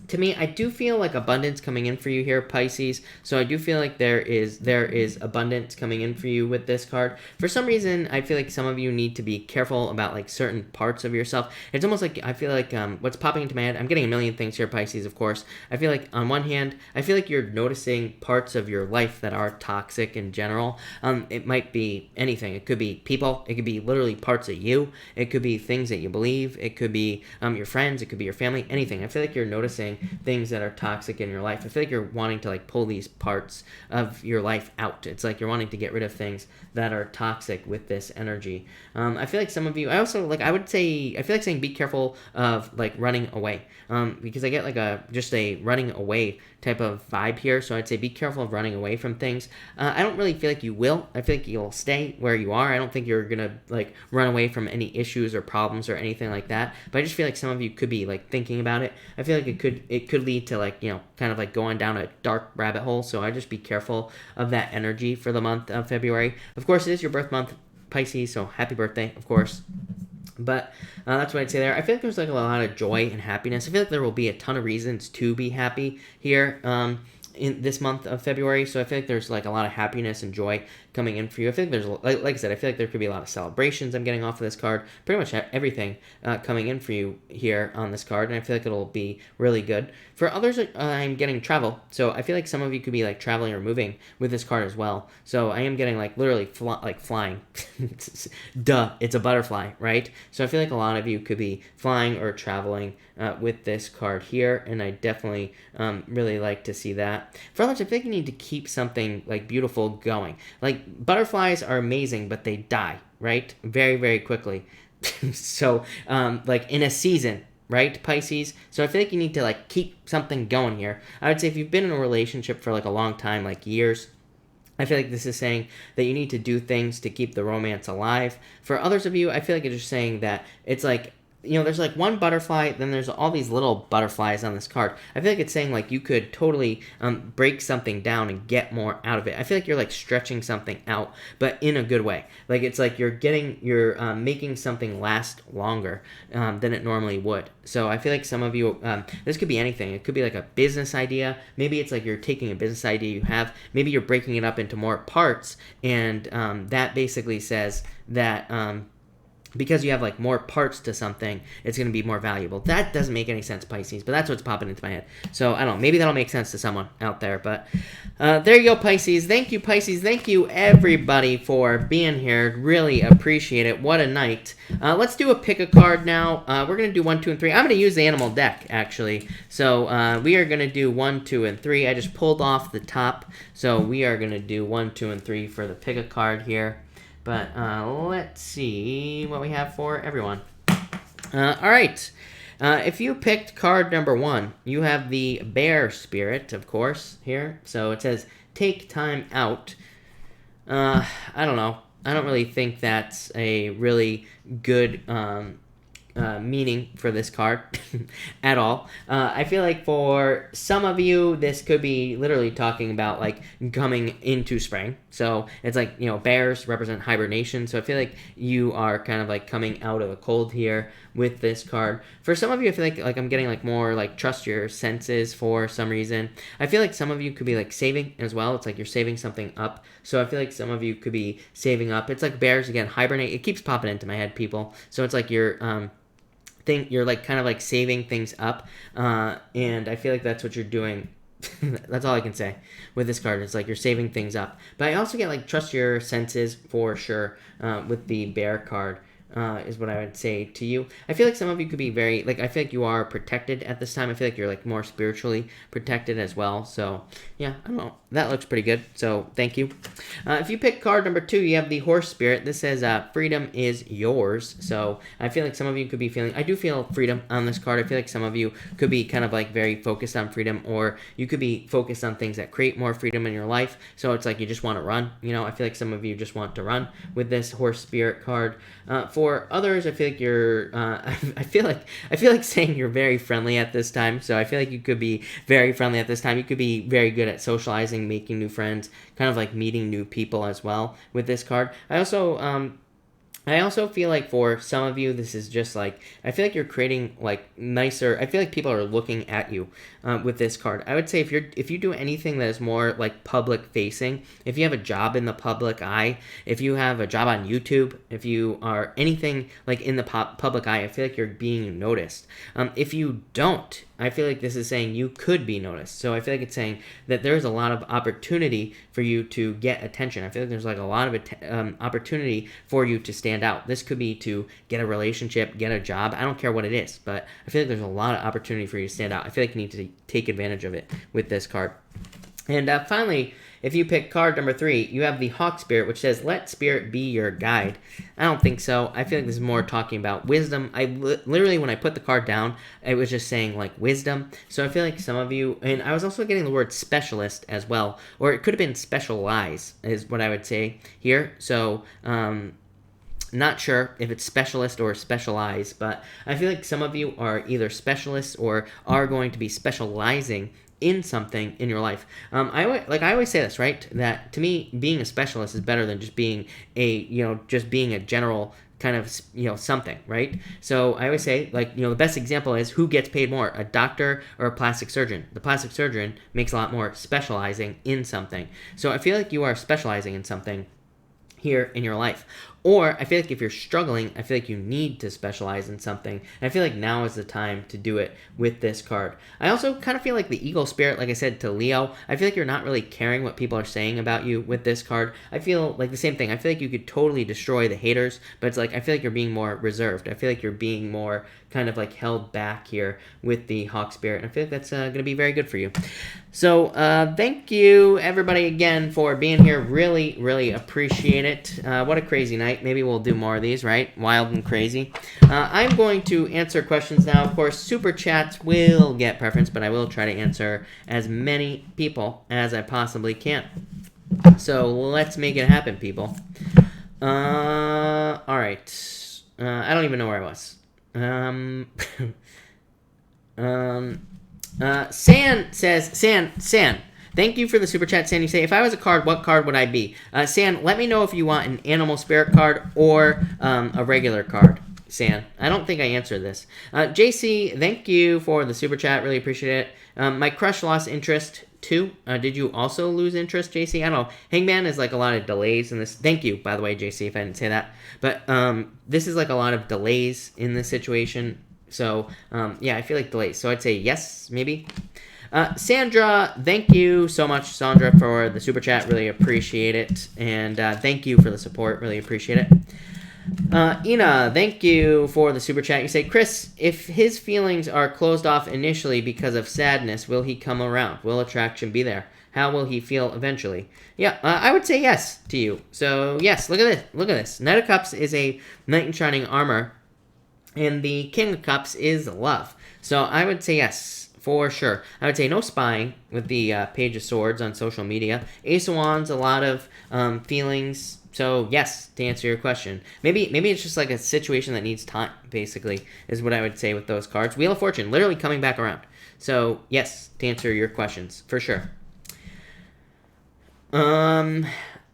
to me, I do feel like abundance coming in for you here, Pisces. So I do feel like there is abundance coming in for you with this card. For some reason, I feel like some of you need to be careful about like certain parts of yourself. It's almost like I feel like what's popping into my head, I'm getting a million things here, Pisces, of course. I feel like on one hand, I feel like you're noticing parts of your life that are toxic in general. It might be anything. It could be people. It could be literally parts of you. It could be things that you believe. It could be your friends. It could be your family. Anything. I feel like you're noticing things that are toxic in your life. I feel like you're wanting to like pull these parts of your life out. It's like you're wanting to get rid of things that are toxic with this energy. I feel like some of you, I also like, I feel like saying be careful of like running away, because I get like just a running away type of vibe here. So I'd say be careful of running away from things. I don't really feel like you will. I feel like you'll stay where you are. I don't think you're gonna like run away from any issues or problems or anything like that. But I just feel like some of you could be like thinking about it. I feel like it could lead to like, you know, kind of like going down a dark rabbit hole. So I just be careful of that energy for the month of February. Of course, it is your birth month, Pisces, so happy birthday, of course. But that's what I'd say there. I feel like there's like a lot of joy and happiness. I feel like there will be a ton of reasons to be happy here in this month of February. So I feel like there's like a lot of happiness and joy coming in for you. I feel like there's, like I said, I feel like there could be a lot of celebrations I'm getting off of this card. Pretty much everything coming in for you here on this card. And I feel like it'll be really good. For others, I'm getting travel. So I feel like some of you could be like traveling or moving with this card as well. So I am getting like literally flying. Duh, it's a butterfly, right? So I feel like a lot of you could be flying or traveling with this card here. And I definitely really like to see that. For others, I think you need to keep something like beautiful going. Like butterflies are amazing, but they die, right? Very, very quickly. So like in a season, right, Pisces? So I feel like you need to like keep something going here. I would say if you've been in a relationship for like a long time, like years, I feel like this is saying that you need to do things to keep the romance alive. For others of you, I feel like it's just saying that it's like, you know, there's like one butterfly, then there's all these little butterflies on this card. I feel like it's saying like you could totally break something down and get more out of it. I feel like you're like stretching something out, but in a good way. Like it's like you're making something last longer than it normally would. So I feel like some of you, this could be anything. It could be like a business idea. Maybe it's like you're taking a business idea you have, maybe you're breaking it up into more parts, and that basically says that because you have like more parts to something, it's going to be more valuable. That doesn't make any sense, Pisces, but that's what's popping into my head. So I don't know, maybe that'll make sense to someone out there, but there you go, Pisces. Thank you, Pisces. Thank you, everybody, for being here. Really appreciate it. What a night. Let's do a pick a card now. We're going to do 1, 2, and 3. I'm going to use the animal deck, actually. So we are going to do 1, 2, and 3. I just pulled off the top, so we are going to do 1, 2, and 3 for the pick a card here. But let's see what we have for everyone. All right. If you picked card number 1, you have the bear spirit, of course, here. So it says, take time out. I don't know. I don't really think that's a really good meaning for this card at all. I feel like for some of you, this could be literally talking about like coming into spring. So it's like, you know, bears represent hibernation. So I feel like you are kind of like coming out of the cold here with this card. For some of you, I feel like I'm getting like more like trust your senses for some reason. I feel like some of you could be like saving as well. It's like you're saving something up. So I feel like some of you could be saving up. It's like bears, again, hibernate. It keeps popping into my head, people. So it's like you're like kind of like saving things up, and I feel like that's what you're doing. That's all I can say with this card. It's like you're saving things up. But I also get like trust your senses for sure with the bear card. Is what I would say to you. I feel like some of you could be very, like, I feel like you are protected at this time. I feel like you're, like, more spiritually protected as well. So, yeah, I don't know. That looks pretty good. So, thank you. If you pick card number 2, you have the horse spirit. This says, freedom is yours. So, I feel like some of you could be feeling, I do feel freedom on this card. I feel like some of you could be kind of, like, very focused on freedom, or you could be focused on things that create more freedom in your life. So, it's like you just want to run. You know, I feel like some of you just want to run with this horse spirit card. For others, I feel like you're, I feel like saying you're very friendly at this time. So I feel like you could be very friendly at this time. You could be very good at socializing, making new friends, kind of like meeting new people as well with this card. I also feel like for some of you, this is just like, I feel like you're creating like nicer, I feel like people are looking at you with this card. I would say if you do anything that is more like public facing, if you have a job in the public eye, if you have a job on YouTube, if you are anything like in the public eye, I feel like you're being noticed. If you don't, I feel like this is saying you could be noticed. So I feel like it's saying that there's a lot of opportunity for you to get attention. I feel like there's like a lot of opportunity for you to stand out. This could be to get a relationship, get a job. I don't care what it is, but I feel like there's a lot of opportunity for you to stand out. I feel like you need to take advantage of it with this card. And finally, if you pick card number 3, you have the Hawk Spirit, which says, let Spirit be your guide. I don't think so. I feel like this is more talking about wisdom. Literally, when I put the card down, it was just saying, like, wisdom. So I feel like some of you, and I was also getting the word specialist as well, or it could have been specialize, is what I would say here. So, not sure if it's specialist or specialize, but I feel like some of you are either specialists or are going to be specializing in something in your life. I always say this, right? That to me, being a specialist is better than just being a general kind of, something, right? So I always say, the best example is who gets paid more, a doctor or a plastic surgeon? The plastic surgeon makes a lot more specializing in something. So I feel like you are specializing in something here in your life. Or I feel like if you're struggling, I feel like you need to specialize in something. And I feel like now is the time to do it with this card. I also kind of feel like the Eagle Spirit, like I said to Leo, I feel like you're not really caring what people are saying about you with this card. I feel like the same thing. I feel like you could totally destroy the haters, but it's like I feel like you're being more reserved. I feel like you're being more kind of like held back here with the Hawk Spirit. And I feel like that's going to be very good for you. So thank you everybody again for being here. Really, really appreciate it. What a crazy night. Maybe we'll do more of these, right? Wild and crazy. I'm going to answer questions now. Of course, super chats will get preference, but I will try to answer as many people as I possibly can. So let's make it happen, people. All right. I don't even know where I was. San says, San, thank you for the super chat, San. You say, if I was a card, what card would I be? San, let me know if you want an animal spirit card or a regular card, San. I don't think I answered this. JC, thank you for the super chat. Really appreciate it. My crush lost interest too. Did you also lose interest, JC? I don't know. Hangman is like a lot of delays in this. Thank you, by the way, JC, if I didn't say that. But this is like a lot of delays in this situation. So, yeah, I feel like delays. So I'd say yes, maybe. Sandra, thank you so much, Sandra, for the super chat. Really appreciate it. And thank you for the support. Really appreciate it. Ina, thank you for the super chat. You say, Chris, if his feelings are closed off initially because of sadness, will he come around? Will attraction be there? How will he feel eventually? Yeah, I would say yes to you. So, yes, look at this. Look at this. Knight of Cups is a knight in shining armor. And the King of Cups is love. So I would say yes, for sure. I would say no spying with the Page of Swords on social media. Ace of Wands, a lot of feelings. So yes, to answer your question. Maybe it's just like a situation that needs time, basically, is what I would say with those cards. Wheel of Fortune, literally coming back around. So yes, to answer your questions, for sure.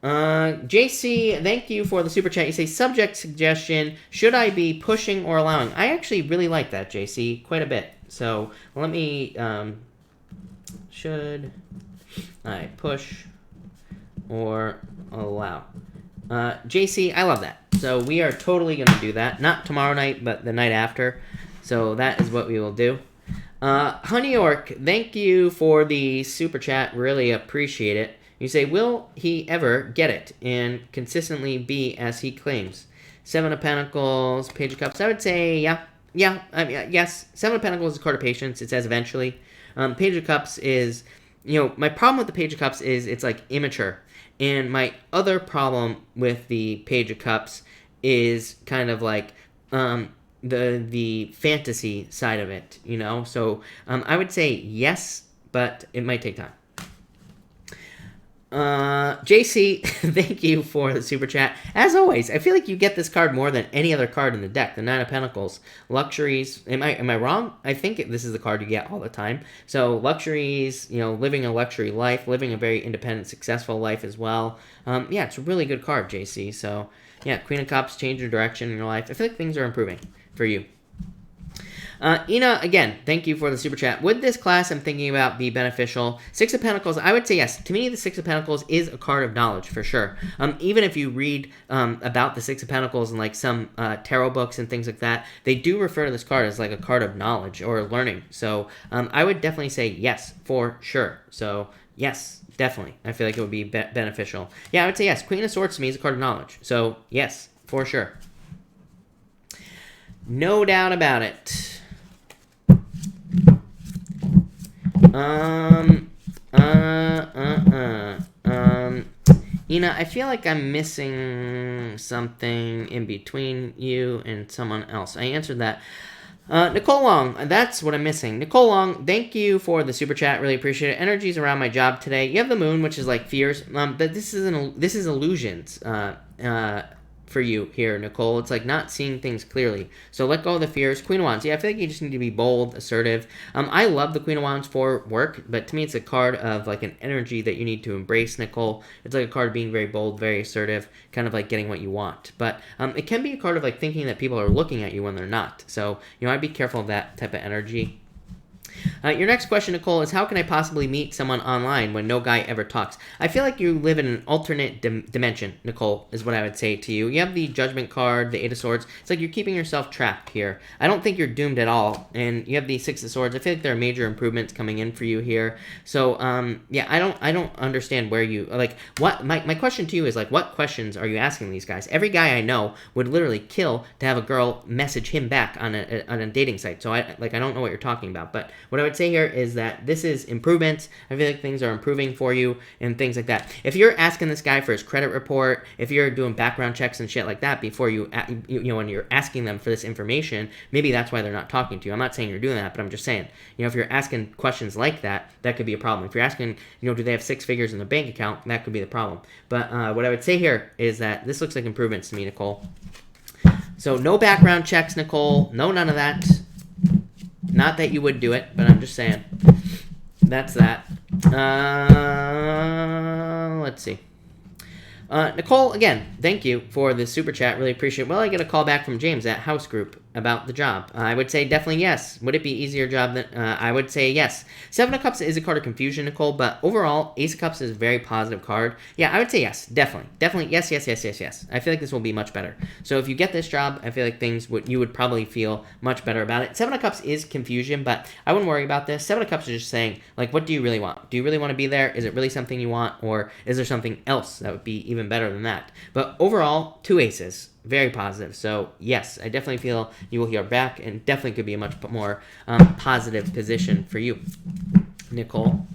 JC, thank you for the super chat. You say, subject suggestion, should I be pushing or allowing? I actually really like that, JC, quite a bit. So let me, should I push or allow? JC, I love that. So we are totally going to do that. Not tomorrow night, but the night after. So that is what we will do. Honey York, thank you for the super chat. Really appreciate it. You say, will he ever get it and consistently be as he claims? Seven of Pentacles, Page of Cups. I would say, yeah. Yeah, I mean, yes. Seven of Pentacles is a card of patience. It says eventually. Page of Cups is, my problem with the Page of Cups is it's like immature. And my other problem with the Page of Cups is kind of like the fantasy side of it, So I would say yes, but it might take time. JC, thank you for the super chat. As always, I feel like you get this card more than any other card in the deck. The Nine of Pentacles, luxuries. Am I wrong? I think this is the card you get all the time. So luxuries, living a luxury life, living a very independent, successful life as well. Yeah, it's a really good card, JC. So yeah, Queen of Cups, change your direction in your life. I feel like things are improving for you. Ina, again, thank you for the super chat. Would this class I'm thinking about be beneficial? Six of Pentacles, I would say yes. To me, the Six of Pentacles is a card of knowledge for sure. Even if you read about the Six of Pentacles in like some tarot books and things like that, they do refer to this card as like a card of knowledge or learning. So I would definitely say yes for sure. So yes, definitely. I feel like it would be beneficial. Yeah, I would say yes. Queen of Swords to me is a card of knowledge. So yes, for sure. No doubt about it. Ina, I feel like I'm missing something in between you and someone else. I answered that. Nicole Long, that's what I'm missing. Nicole Long, thank you for the super chat. Really appreciate it. Energies around my job today. You have the moon, which is like fears. But this is illusions. For you here, Nicole. It's like not seeing things clearly. So let go of the fears. Queen of Wands. Yeah, I feel like you just need to be bold, assertive. I love the Queen of Wands for work, but to me it's a card of like an energy that you need to embrace, Nicole. It's like a card of being very bold, very assertive, kind of like getting what you want. But it can be a card of like thinking that people are looking at you when they're not. So, I'd be careful of that type of energy. Your next question, Nicole, is how can I possibly meet someone online when no guy ever talks? I feel like you live in an alternate dimension, Nicole, is what I would say to you. You have the Judgment card, the Eight of Swords. It's like you're keeping yourself trapped here. I don't think you're doomed at all. And you have the Six of Swords. I feel like there are major improvements coming in for you here. So, yeah, I don't understand where you, like, what, my question to you is, like, what questions are you asking these guys? Every guy I know would literally kill to have a girl message him back on a dating site. So, I don't know what you're talking about. But what I would say here is that this is improvements. I feel like things are improving for you and things like that. If you're asking this guy for his credit report, if you're doing background checks and shit like that before when you're asking them for this information, maybe that's why they're not talking to you. I'm not saying you're doing that, but I'm just saying, if you're asking questions like that, that could be a problem. If you're asking, do they have six figures in their bank account, that could be the problem. But what I would say here is that this looks like improvements to me, Nicole. So no background checks, Nicole. No, none of that. Not that you would do it, but I'm just saying. That's that. Let's see. Nicole, again, thank you for the super chat. Really appreciate it. Well, I get a call back from James at House Group about the job. I would say definitely yes. Would it be easier job than... I would say yes. Seven of Cups is a card of confusion, Nicole, but overall, Ace of Cups is a very positive card. Yeah, I would say yes. Definitely. Definitely yes, yes, yes, yes, yes. I feel like this will be much better. So if you get this job, I feel like you would probably feel much better about it. Seven of Cups is confusion, but I wouldn't worry about this. Seven of Cups is just saying, like, what do you really want? Do you really want to be there? Is it really something you want? Or is there something else that would be even better than that? But overall, two aces. Very positive. So, yes, I definitely feel you will hear back and definitely could be a much more positive position for you, Nicole.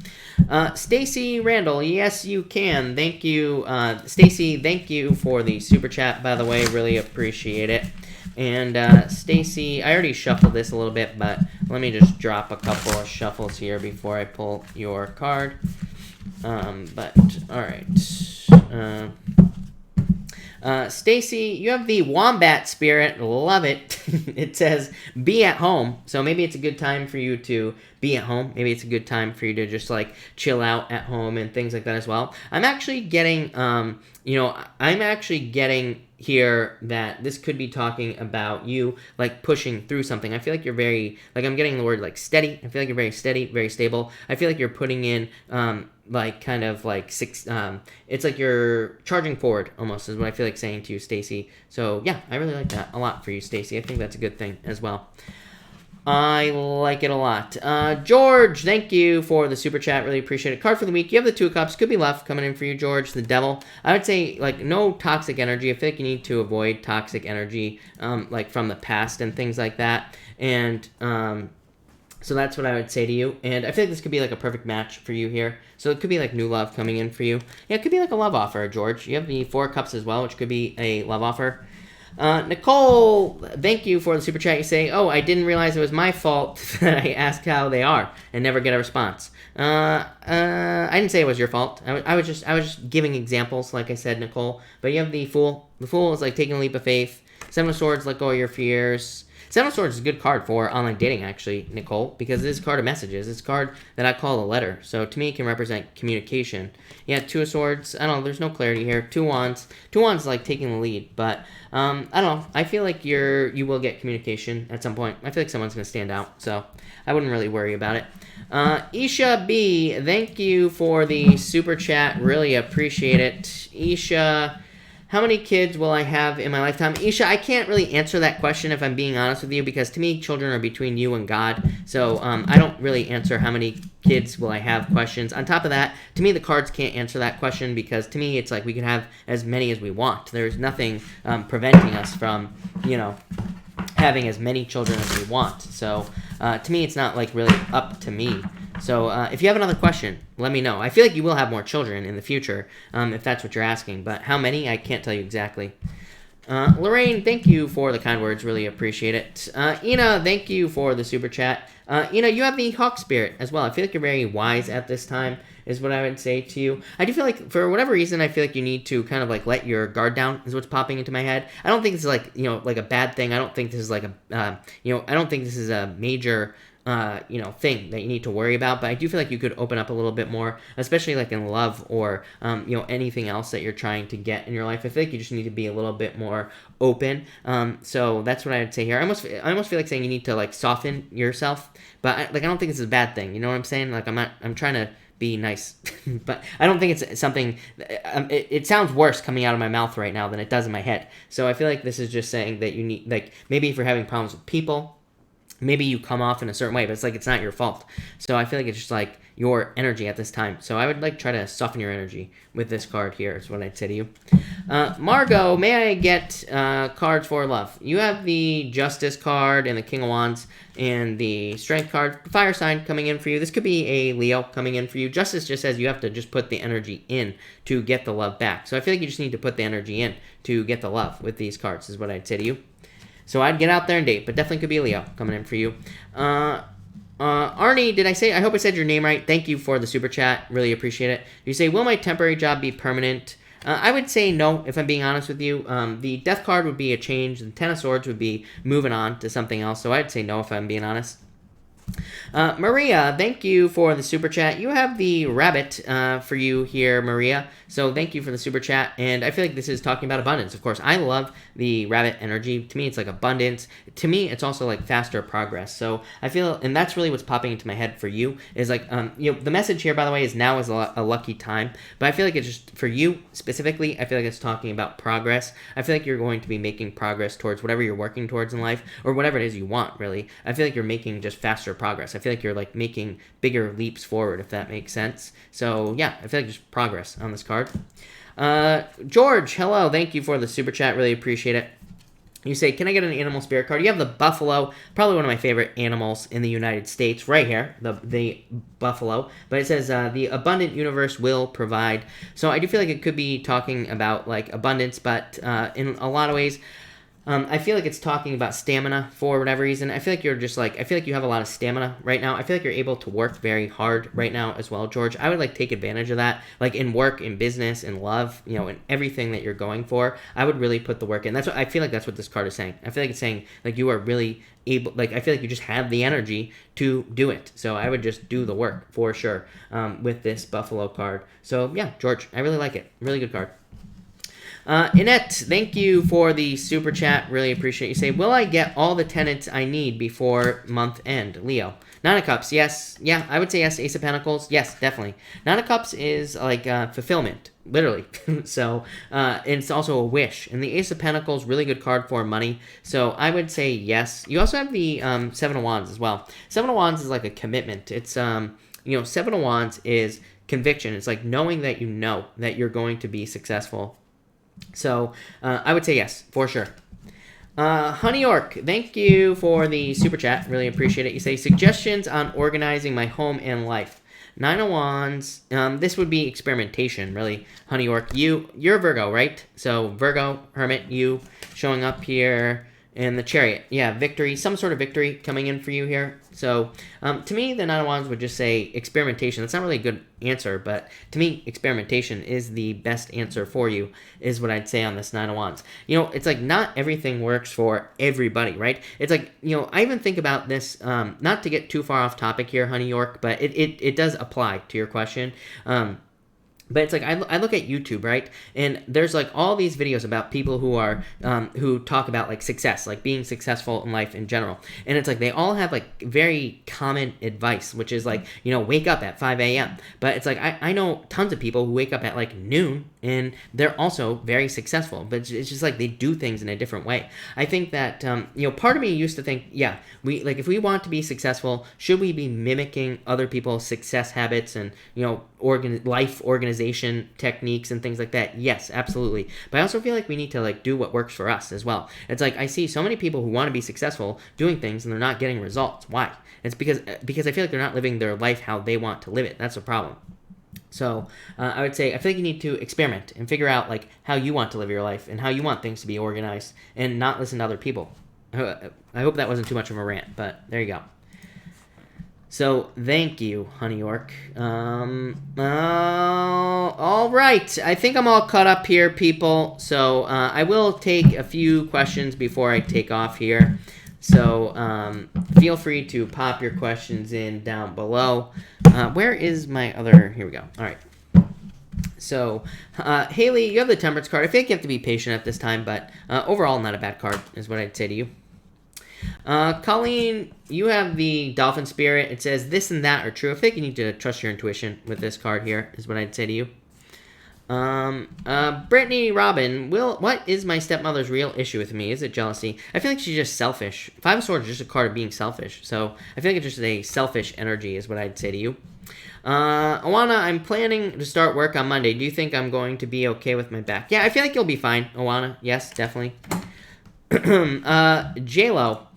Stacy Randall, yes, you can. Thank you. Stacy, thank you for the super chat, by the way. Really appreciate it. And Stacy, I already shuffled this a little bit, but let me just drop a couple of shuffles here before I pull your card. But, all right. Stacy, you have the Wombat Spirit. Love it. It says, be at home. So maybe it's a good time for you to be at home. Maybe it's a good time for you to just, like, chill out at home and things like that as well. I'm actually getting, here that this could be talking about you, like, pushing through something. I feel like you're very, like, I'm getting the word, like, steady. I feel like you're very steady, very stable. I feel like you're putting in, it's like you're charging forward, almost, is what I feel like saying to you, Stacy. So, yeah, I really like that a lot for you, Stacy. I think that's a good thing as well. I like it a lot. George, thank you for the super chat. Really appreciate it. Card for the week. You have the Two of Cups. Could be left coming in for you, George. The Devil. I would say, like, no toxic energy. I feel like you need to avoid toxic energy, like, from the past and things like that. And, so that's what I would say to you. And I feel like this could be, like, a perfect match for you here. So it could be, like, new love coming in for you. Yeah, it could be, like, a love offer, George. You have the Four of Cups as well, which could be a love offer. Nicole, thank you for the super chat. You say, oh, I didn't realize it was my fault that I asked how they are and never get a response. I didn't say it was your fault. I was just giving examples, like I said, Nicole. But you have the Fool. The Fool is like taking a leap of faith. Seven of Swords, let go of your fears. Seven of Swords is a good card for online dating, actually, Nicole, because it is a card of messages. It's a card that I call a letter. So to me, it can represent communication. Yeah, Two of Swords, I don't know, there's no clarity here. Two Wands. Two Wands is like taking the lead, but I don't know. I feel like you will get communication at some point. I feel like someone's going to stand out, so I wouldn't really worry about it. Isha B, thank you for the super chat. Really appreciate it. Isha, how many kids will I have in my lifetime? Isha, I can't really answer that question if I'm being honest with you, because to me, children are between you and God. So I don't really answer how many kids will I have questions. On top of that, to me, the cards can't answer that question, because to me, it's like we can have as many as we want. There's nothing preventing us from, having as many children as we want. So to me, it's not like really up to me. So if you have another question, let me know. I feel like you will have more children in the future, if that's what you're asking. But how many, I can't tell you exactly. Lorraine, thank you for the kind words. Really appreciate it. Ina, thank you for the super chat. Ina, you have the Hawk Spirit as well. I feel like you're very wise at this time, is what I would say to you. I do feel like, for whatever reason, I feel like you need to kind of like let your guard down, is what's popping into my head. I don't think this is like, like a bad thing. I don't think this is like I don't think this is a major thing that you need to worry about, but I do feel like you could open up a little bit more, especially like in love or, anything else that you're trying to get in your life. I feel like you just need to be a little bit more open. So that's what I would say here. I almost feel like saying you need to like soften yourself, but I don't think it's a bad thing. You know what I'm saying? Like I'm trying to be nice, but I don't think it's something, it sounds worse coming out of my mouth right now than it does in my head. So I feel like this is just saying that you need, like, maybe if you're having problems with people, maybe you come off in a certain way, but it's like it's not your fault. So I feel like it's just like your energy at this time. So I would like try to soften your energy with this card here, is what I'd say to you. Margot, may I get cards for love? You have the Justice card and the King of Wands and the Strength card. Fire sign coming in for you. This could be a Leo coming in for you. Justice just says you have to just put the energy in to get the love back. So I feel like you just need to put the energy in to get the love with these cards, is what I'd say to you. So I'd get out there and date, but definitely could be a Leo coming in for you. Arnie, did I say? I hope I said your name right. Thank you for the super chat. Really appreciate it. You say, will my temporary job be permanent? I would say no, if I'm being honest with you. The Death card would be a change. The Ten of Swords would be moving on to something else. So I'd say no, if I'm being honest. Maria, thank you for the super chat. You have the rabbit for you here, Maria. So thank you for the super chat. And I feel like this is talking about abundance. Of course, I love the rabbit energy. To me, it's like abundance. To me, it's also like faster progress. So I feel, and that's really what's popping into my head for you, is like, the message here, by the way, is now is a lucky time. But I feel like it's just, for you specifically, I feel like it's talking about progress. I feel like you're going to be making progress towards whatever you're working towards in life, or whatever it is you want, really. I feel like you're making just faster progress. I feel like you're like making bigger leaps forward, if that makes sense. So yeah, I feel like just progress on this card. George, hello, thank you for the super chat, really appreciate it. You say, can I get an animal spirit card? You have the buffalo, probably one of my favorite animals in the United States, right here, the buffalo. But it says, the abundant universe will provide. So I do feel like it could be talking about like abundance, but in a lot of ways, I feel like it's talking about stamina for whatever reason. I feel like you're just like, I feel like you have a lot of stamina right now. I feel like you're able to work very hard right now as well, George. I would like take advantage of that, like in work, in business, in love, in everything that you're going for. I would really put the work in. That's what I feel like. That's what this card is saying. I feel like it's saying like you are really able, like I feel like you just have the energy to do it. So I would just do the work for sure with this buffalo card. So yeah, George, I really like it. Really good card. Annette, thank you for the super chat. Really appreciate you. Say, will I get all the tenants I need before month end? Leo. Nine of Cups, yes. Yeah, I would say yes. Ace of Pentacles, yes, definitely. Nine of Cups is like fulfillment, literally. So, it's also a wish. And the Ace of Pentacles, really good card for money. So I would say yes. You also have the Seven of Wands as well. Seven of Wands is like a commitment. It's, Seven of Wands is conviction. It's like knowing that you know that you're going to be successful. So, I would say yes, for sure. Honey York, thank you for the super chat. Really appreciate it. You say, suggestions on organizing my home and life. Nine of Wands, this would be experimentation, really. Honey York, you're Virgo, right? So, Virgo, Hermit, you showing up here. And the Chariot, yeah, victory, some sort of victory coming in for you here. So, to me, the Nine of Wands would just say experimentation. That's not really a good answer, but to me, experimentation is the best answer for you, is what I'd say on this Nine of Wands. You know, it's like not everything works for everybody, right? It's like, you know, I even think about this, not to get too far off topic here, Honey York, but it does apply to your question. But it's like, I look at YouTube, right? And there's like all these videos about people who are, who talk about like success, like being successful in life in general. And it's like, they all have like very common advice, which is like, you know, wake up at 5 a.m. But it's like, I know tons of people who wake up at like noon and they're also very successful, but it's just like they do things in a different way. I think that, you know, part of me used to think, yeah, we like, if we want to be successful, should we be mimicking other people's success habits and, you know, life organization techniques and things like that? Yes, absolutely. But I also feel like we need to like do what works for us as well. It's like I see so many people who want to be successful doing things and they're not getting results. Why? It's because I feel like they're not living their life how they want to live it. That's a problem. So I would say I feel like you need to experiment and figure out like how you want to live your life and how you want things to be organized and not listen to other people. I hope that wasn't too much of a rant, but there you go. So, thank you, Honey York. All right. I think I'm all caught up here, people. So, I will take a few questions before I take off here. So, feel free to pop your questions in down below. Where is my other... Here we go. All right. So, Haley, you have the Temperance card. I think you have to be patient at this time, but overall, not a bad card is what I'd say to you. Colleen, you have the Dolphin Spirit. It says this and that are true. I think you need to trust your intuition with this card here, is what I'd say to you. Brittany Robin, what is my stepmother's real issue with me? Is it jealousy? I feel like she's just selfish. Five of Swords is just a card of being selfish. So I feel like it's just a selfish energy is what I'd say to you. Awana, I'm planning to start work on Monday. Do you think I'm going to be okay with my back? Yeah, I feel like you'll be fine, Awana. Yes, definitely. J-Lo,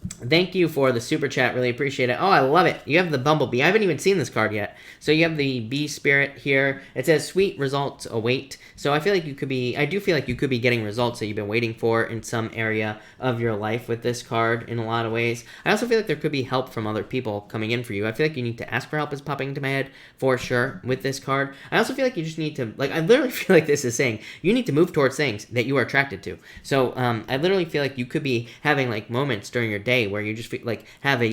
thank you for the super chat. Really appreciate it. Oh, I love it. You have the Bumblebee. I haven't even seen this card yet. So you have the Bee Spirit here. It says sweet results await. So I feel like I do feel like you could be getting results that you've been waiting for in some area of your life with this card in a lot of ways. I also feel like there could be help from other people coming in for you. I feel like you need to ask for help is popping into my head for sure with this card. I also feel like you just need to, like, I literally feel like this is saying you need to move towards things that you are attracted to. So I literally feel like you could be having like moments during your day where you just feel like have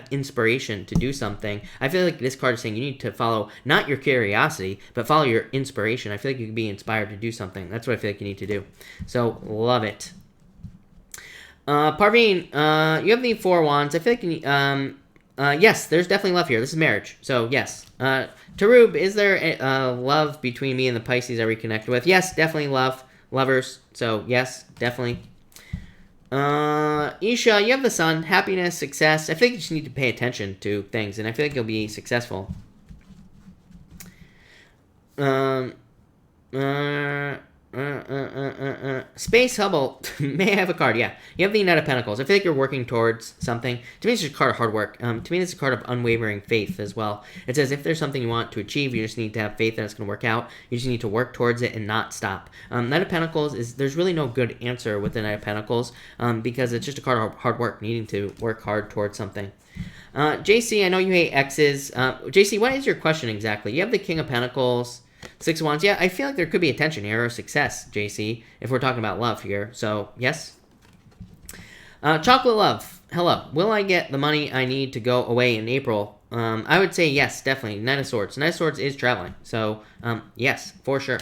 inspiration to do something. I feel like this card is saying you need to follow not your curiosity, but follow your inspiration. I feel like you can be inspired to do something. That's what I feel like you need to do. So, love it. Parveen, you have the Four Wands. I feel like you need, yes, there's definitely love here. This is marriage. So, yes. Tarub, is there love between me and the Pisces I reconnected with? Yes, definitely lovers. So, yes, definitely. Isha, you have the Sun. Happiness, success. I think you just need to pay attention to things, and I feel like you'll be successful. Space Hubble may I have a card. Yeah, you have the Knight of Pentacles. I feel like you're working towards something. To me, it's just a card of hard work. To me, it's a card of unwavering faith as well. It says if there's something you want to achieve, you just need to have faith that it's going to work out. You just need to work towards it and not stop. Knight of Pentacles there's really no good answer with the Knight of Pentacles because it's just a card of hard work, needing to work hard towards something. JC, I know you hate X's. JC, what is your question exactly? You have the King of Pentacles. Six of Wands. Yeah, I feel like there could be a tension here or success, JC, if we're talking about love here. So, yes. Chocolate Love. Hello. Will I get the money I need to go away in April? I would say yes, definitely. Knight of Swords. Knight of Swords is traveling. So, yes, for sure.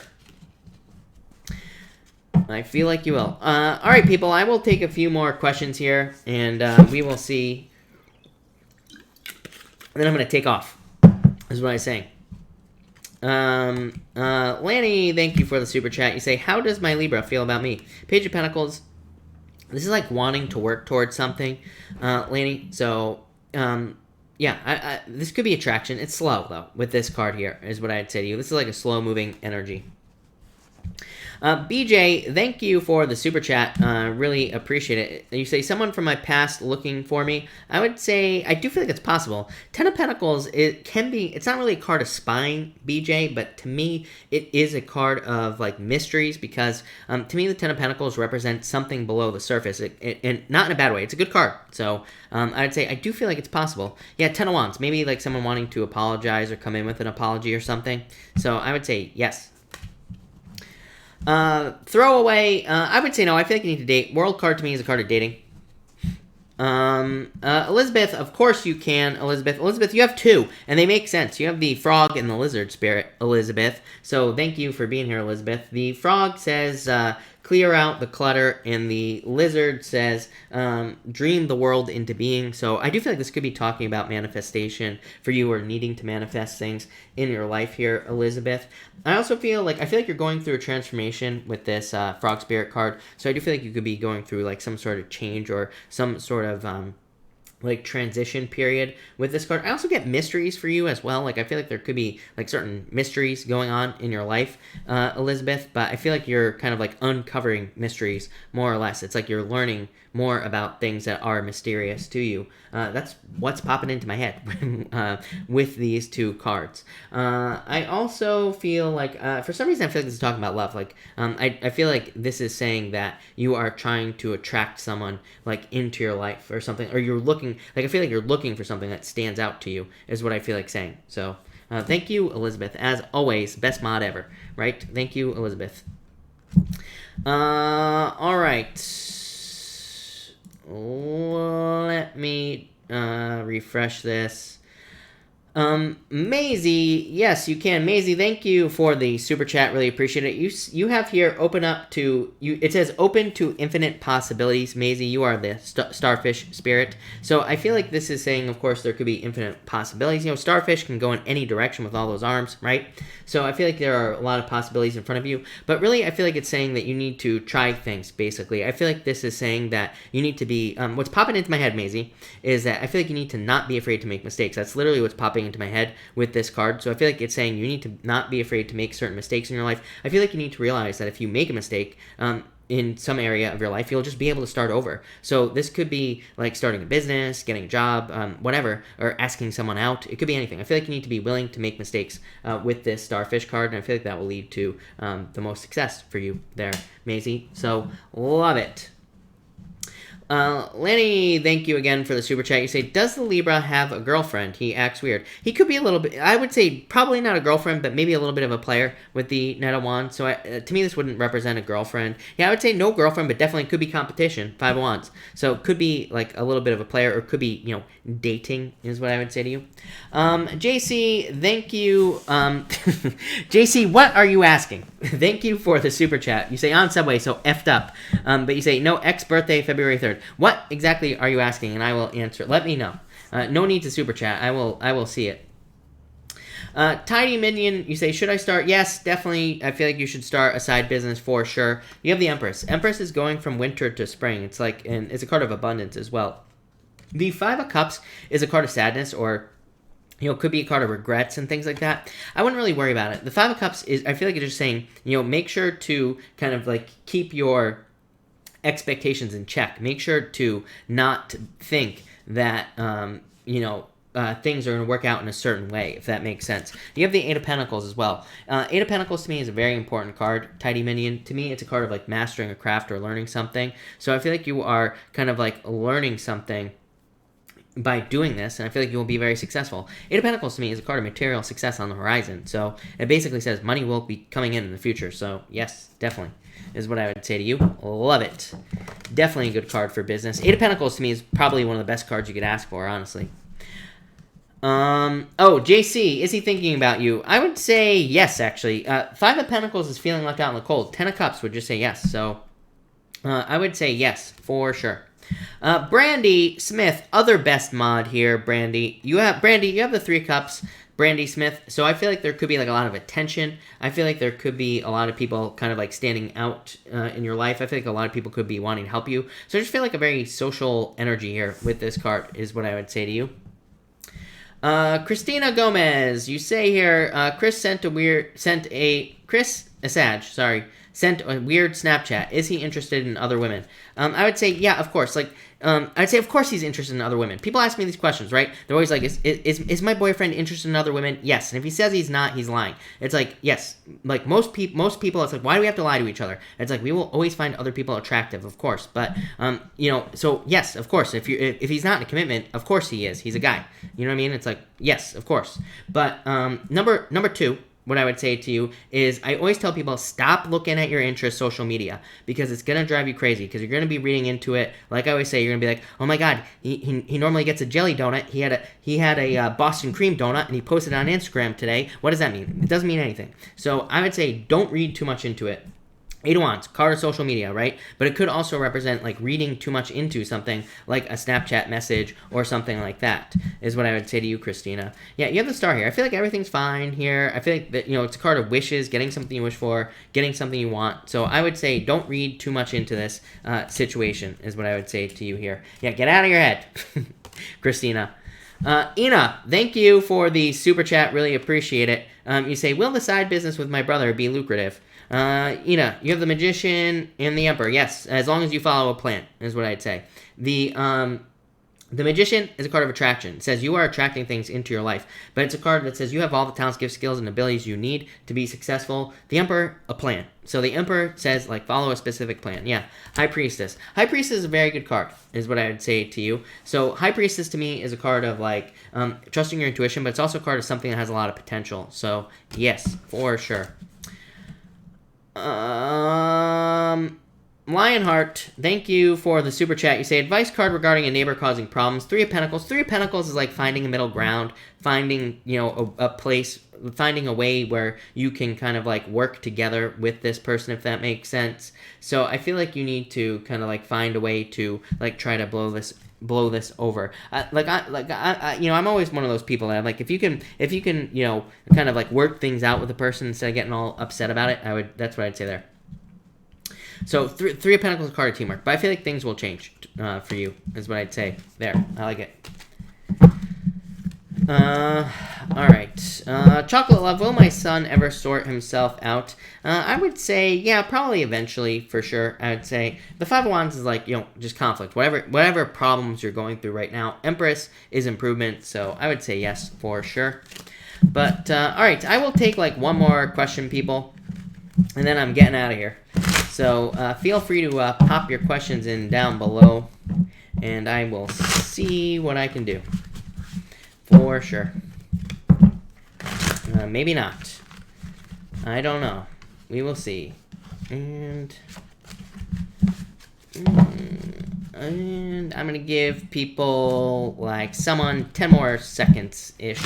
I feel like you will. All right, people. I will take a few more questions here, and we will see. And then I'm going to take off, is what I'm saying. Lanny, thank you for the super chat. You say, how does my Libra feel about me? Page of Pentacles. This is like wanting to work towards something, Lanny. So, yeah, this could be attraction. It's slow, though, with this card here, is what I'd say to you. This is like a slow-moving energy. BJ, thank you for the super chat. Really appreciate it. You say, someone from my past looking for me. I would say, I do feel like it's possible. Ten of Pentacles, it can be, it's not really a card of spying, BJ, but to me, it is a card of like mysteries because to me, the Ten of Pentacles represents something below the surface, and not in a bad way. It's a good card. So I would say, I do feel like it's possible. Yeah, Ten of Wands, maybe like someone wanting to apologize or come in with an apology or something. So I would say, yes. Throwaway, I would say no. I feel like you need to date. World card to me is a card of dating. Elizabeth, of course you can, Elizabeth. Elizabeth, you have two, and they make sense. You have the frog and the lizard spirit, Elizabeth. So thank you for being here, Elizabeth. The frog says, clear out the clutter, and the lizard says, dream the world into being. So I do feel like this could be talking about manifestation for you, or needing to manifest things in your life here, Elizabeth. I also feel like you're going through a transformation with this frog spirit card. So I do feel like you could be going through like some sort of change or some sort of like transition period with this card. I also get mysteries for you as well. Like I feel like there could be like certain mysteries going on in your life, Elizabeth, but I feel like you're kind of like uncovering mysteries more or less. It's like you're learning more about things that are mysterious to you. That's what's popping into my head with these two cards. I also feel like, for some reason, I feel like this is talking about love. Like, I feel like this is saying that you are trying to attract someone like into your life or something, or you're looking, like I feel like you're looking for something that stands out to you is what I feel like saying. So thank you, Elizabeth. As always, best mod ever, right? Thank you, Elizabeth. All right. Let me refresh this. Maisie, yes, you can. Maisie, thank you for the super chat. Really appreciate it. You have here open up to you. It says open to infinite possibilities. Maisie, you are the starfish spirit. So I feel like this is saying, of course, there could be infinite possibilities. You know, starfish can go in any direction with all those arms, right? So I feel like there are a lot of possibilities in front of you. But really, I feel like it's saying that you need to try things, basically. I feel like this is saying that you need to be, what's popping into my head, Maisie, is that I feel like you need to not be afraid to make mistakes. That's literally what's popping into my head with this card. So I feel like it's saying you need to not be afraid to make certain mistakes in your life. I feel like you need to realize that if you make a mistake in some area of your life, you'll just be able to start over. So this could be like starting a business, getting a job, whatever, or asking someone out. It could be anything. I feel like you need to be willing to make mistakes with this starfish card, and I feel like that will lead to the most success for you there, Maisie. So love it. Lenny, thank you again for the super chat. You say, does the Libra have a girlfriend? He acts weird. He could be a little bit, I would say probably not a girlfriend, but maybe a little bit of a player with the Knight of Wands. So to me, this wouldn't represent a girlfriend. Yeah, I would say no girlfriend, but definitely could be competition, Five of Wands. So it could be like a little bit of a player, or it could be, you know, dating is what I would say to you. JC, thank you. JC, what are you asking? Thank you for the super chat. You say on Subway, so effed up. But you say no, ex-birthday, February 3rd. What exactly are you asking? And I will answer. Let me know. No need to super chat. I will see it. Tidy Minion, you say, should I start? Yes, definitely. I feel like you should start a side business for sure. You have the Empress. Empress is going from winter to spring. It's like, and it's a card of abundance as well. The Five of Cups is a card of sadness, or could be a card of regrets and things like that. I wouldn't really worry about it. The Five of Cups is, I feel like it's just saying, make sure to kind of like keep your expectations in check. Make sure to not think that, things are going to work out in a certain way, if that makes sense. You have the Eight of Pentacles as well. Eight of Pentacles to me is a very important card, Tidy Minion. To me, it's a card of like mastering a craft or learning something. So I feel like you are kind of like learning something by doing this, and I feel like you will be very successful. Eight of Pentacles to me is a card of material success on the horizon. So it basically says money will be coming in the future. So yes, definitely is what I would say to you. Love it. Definitely a good card for business. Eight of Pentacles to me is probably one of the best cards you could ask for, honestly. JC, is he thinking about you? I would say yes, actually. Five of Pentacles is feeling left out in the cold. 10 of Cups would just say yes. So I would say yes, for sure. Brandy Smith, other best mod here, Brandy. You have the Three of Cups, Brandy Smith. So I feel like there could be like a lot of attention. I feel like there could be a lot of people kind of like standing out in your life. I feel like a lot of people could be wanting to help you. So I just feel like a very social energy here with this card is what I would say to you. Christina Gomez, you say here, Chris Sag, sorry, sent a weird Snapchat. Is he interested in other women? I would say, yeah, of course. Like, I'd say, of course, he's interested in other women. People ask me these questions, right? They're always like, is my boyfriend interested in other women? Yes. And if he says he's not, he's lying. It's like, yes. Like, most people, it's like, why do we have to lie to each other? It's like, we will always find other people attractive, of course. But, so, yes, of course. If he's not in a commitment, of course he is. He's a guy. You know what I mean? It's like, yes, of course. But, number two, what I would say to you is I always tell people, stop looking at your interest social media, because it's going to drive you crazy, because you're going to be reading into it. Like I always say, you're going to be like, oh my God, he normally gets a jelly donut. He had a Boston cream donut and he posted it on Instagram today. What does that mean? It doesn't mean anything. So I would say don't read too much into it. 8 of Wands, card of social media, right? But it could also represent like reading too much into something like a Snapchat message or something like that, is what I would say to you, Christina. Yeah, you have the Star here. I feel like everything's fine here. I feel like that, it's a card of wishes, getting something you wish for, getting something you want. So I would say don't read too much into this situation, is what I would say to you here. Yeah, get out of your head, Christina. Ina, thank you for the super chat. Really appreciate it. You say, will the side business with my brother be lucrative? Ina, you have the Magician and the Emperor. Yes, as long as you follow a plan, is what I'd say. The Magician is a card of attraction. It says you are attracting things into your life. But it's a card that says you have all the talents, gifts, skills, and abilities you need to be successful. The Emperor, a plan. So the Emperor says, like, follow a specific plan. Yeah. High Priestess. High Priestess is a very good card, is what I would say to you. So High Priestess to me is a card of, like, trusting your intuition, but it's also a card of something that has a lot of potential. So, yes, for sure. Lionheart, thank you for the super chat. You say, advice card regarding a neighbor causing problems. 3 of Pentacles. 3 of Pentacles is like finding a middle ground, finding, a place, finding a way where you can kind of like work together with this person, if that makes sense. So I feel like you need to kind of like find a way to like try to blow this over. I'm always one of those people that I'm like, if you can, kind of like work things out with a person instead of getting all upset about it, that's what I'd say there. So 3 of Pentacles is a card of teamwork, but I feel like things will change for you, is what I'd say there. I like it. All right. Chocolate Love, will my son ever sort himself out? I would say, yeah, probably eventually, for sure. I would say the 5 of Wands is like, just conflict. Whatever problems you're going through right now. Empress is improvement, so I would say yes, for sure. But, all right, I will take like one more question, people, and then I'm getting out of here. So feel free to pop your questions in down below, and I will see what I can do. For sure. Maybe not. I don't know. We will see. And I'm going to give people, like, 10 more seconds-ish.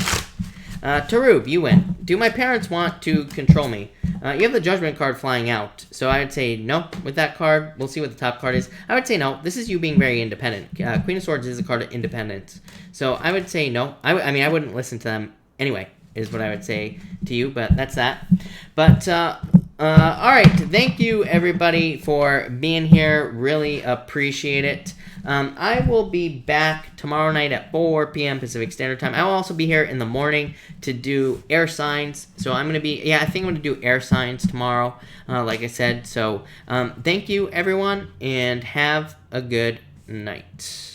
Tarub, you win. Do my parents want to control me? You have the Judgment card flying out, so I would say no with that card. We'll see what the top card is. I would say no. This is you being very independent. Queen of Swords is a card of independence, so I would say no. I mean, I wouldn't listen to them anyway, is what I would say to you, but that's that. But, all right. Thank you, everybody, for being here. Really appreciate it. I will be back tomorrow night at 4 p.m. Pacific Standard Time. I will also be here in the morning to do air signs. So I'm going to be, I think I'm going to do air signs tomorrow, like I said. So thank you, everyone, and have a good night.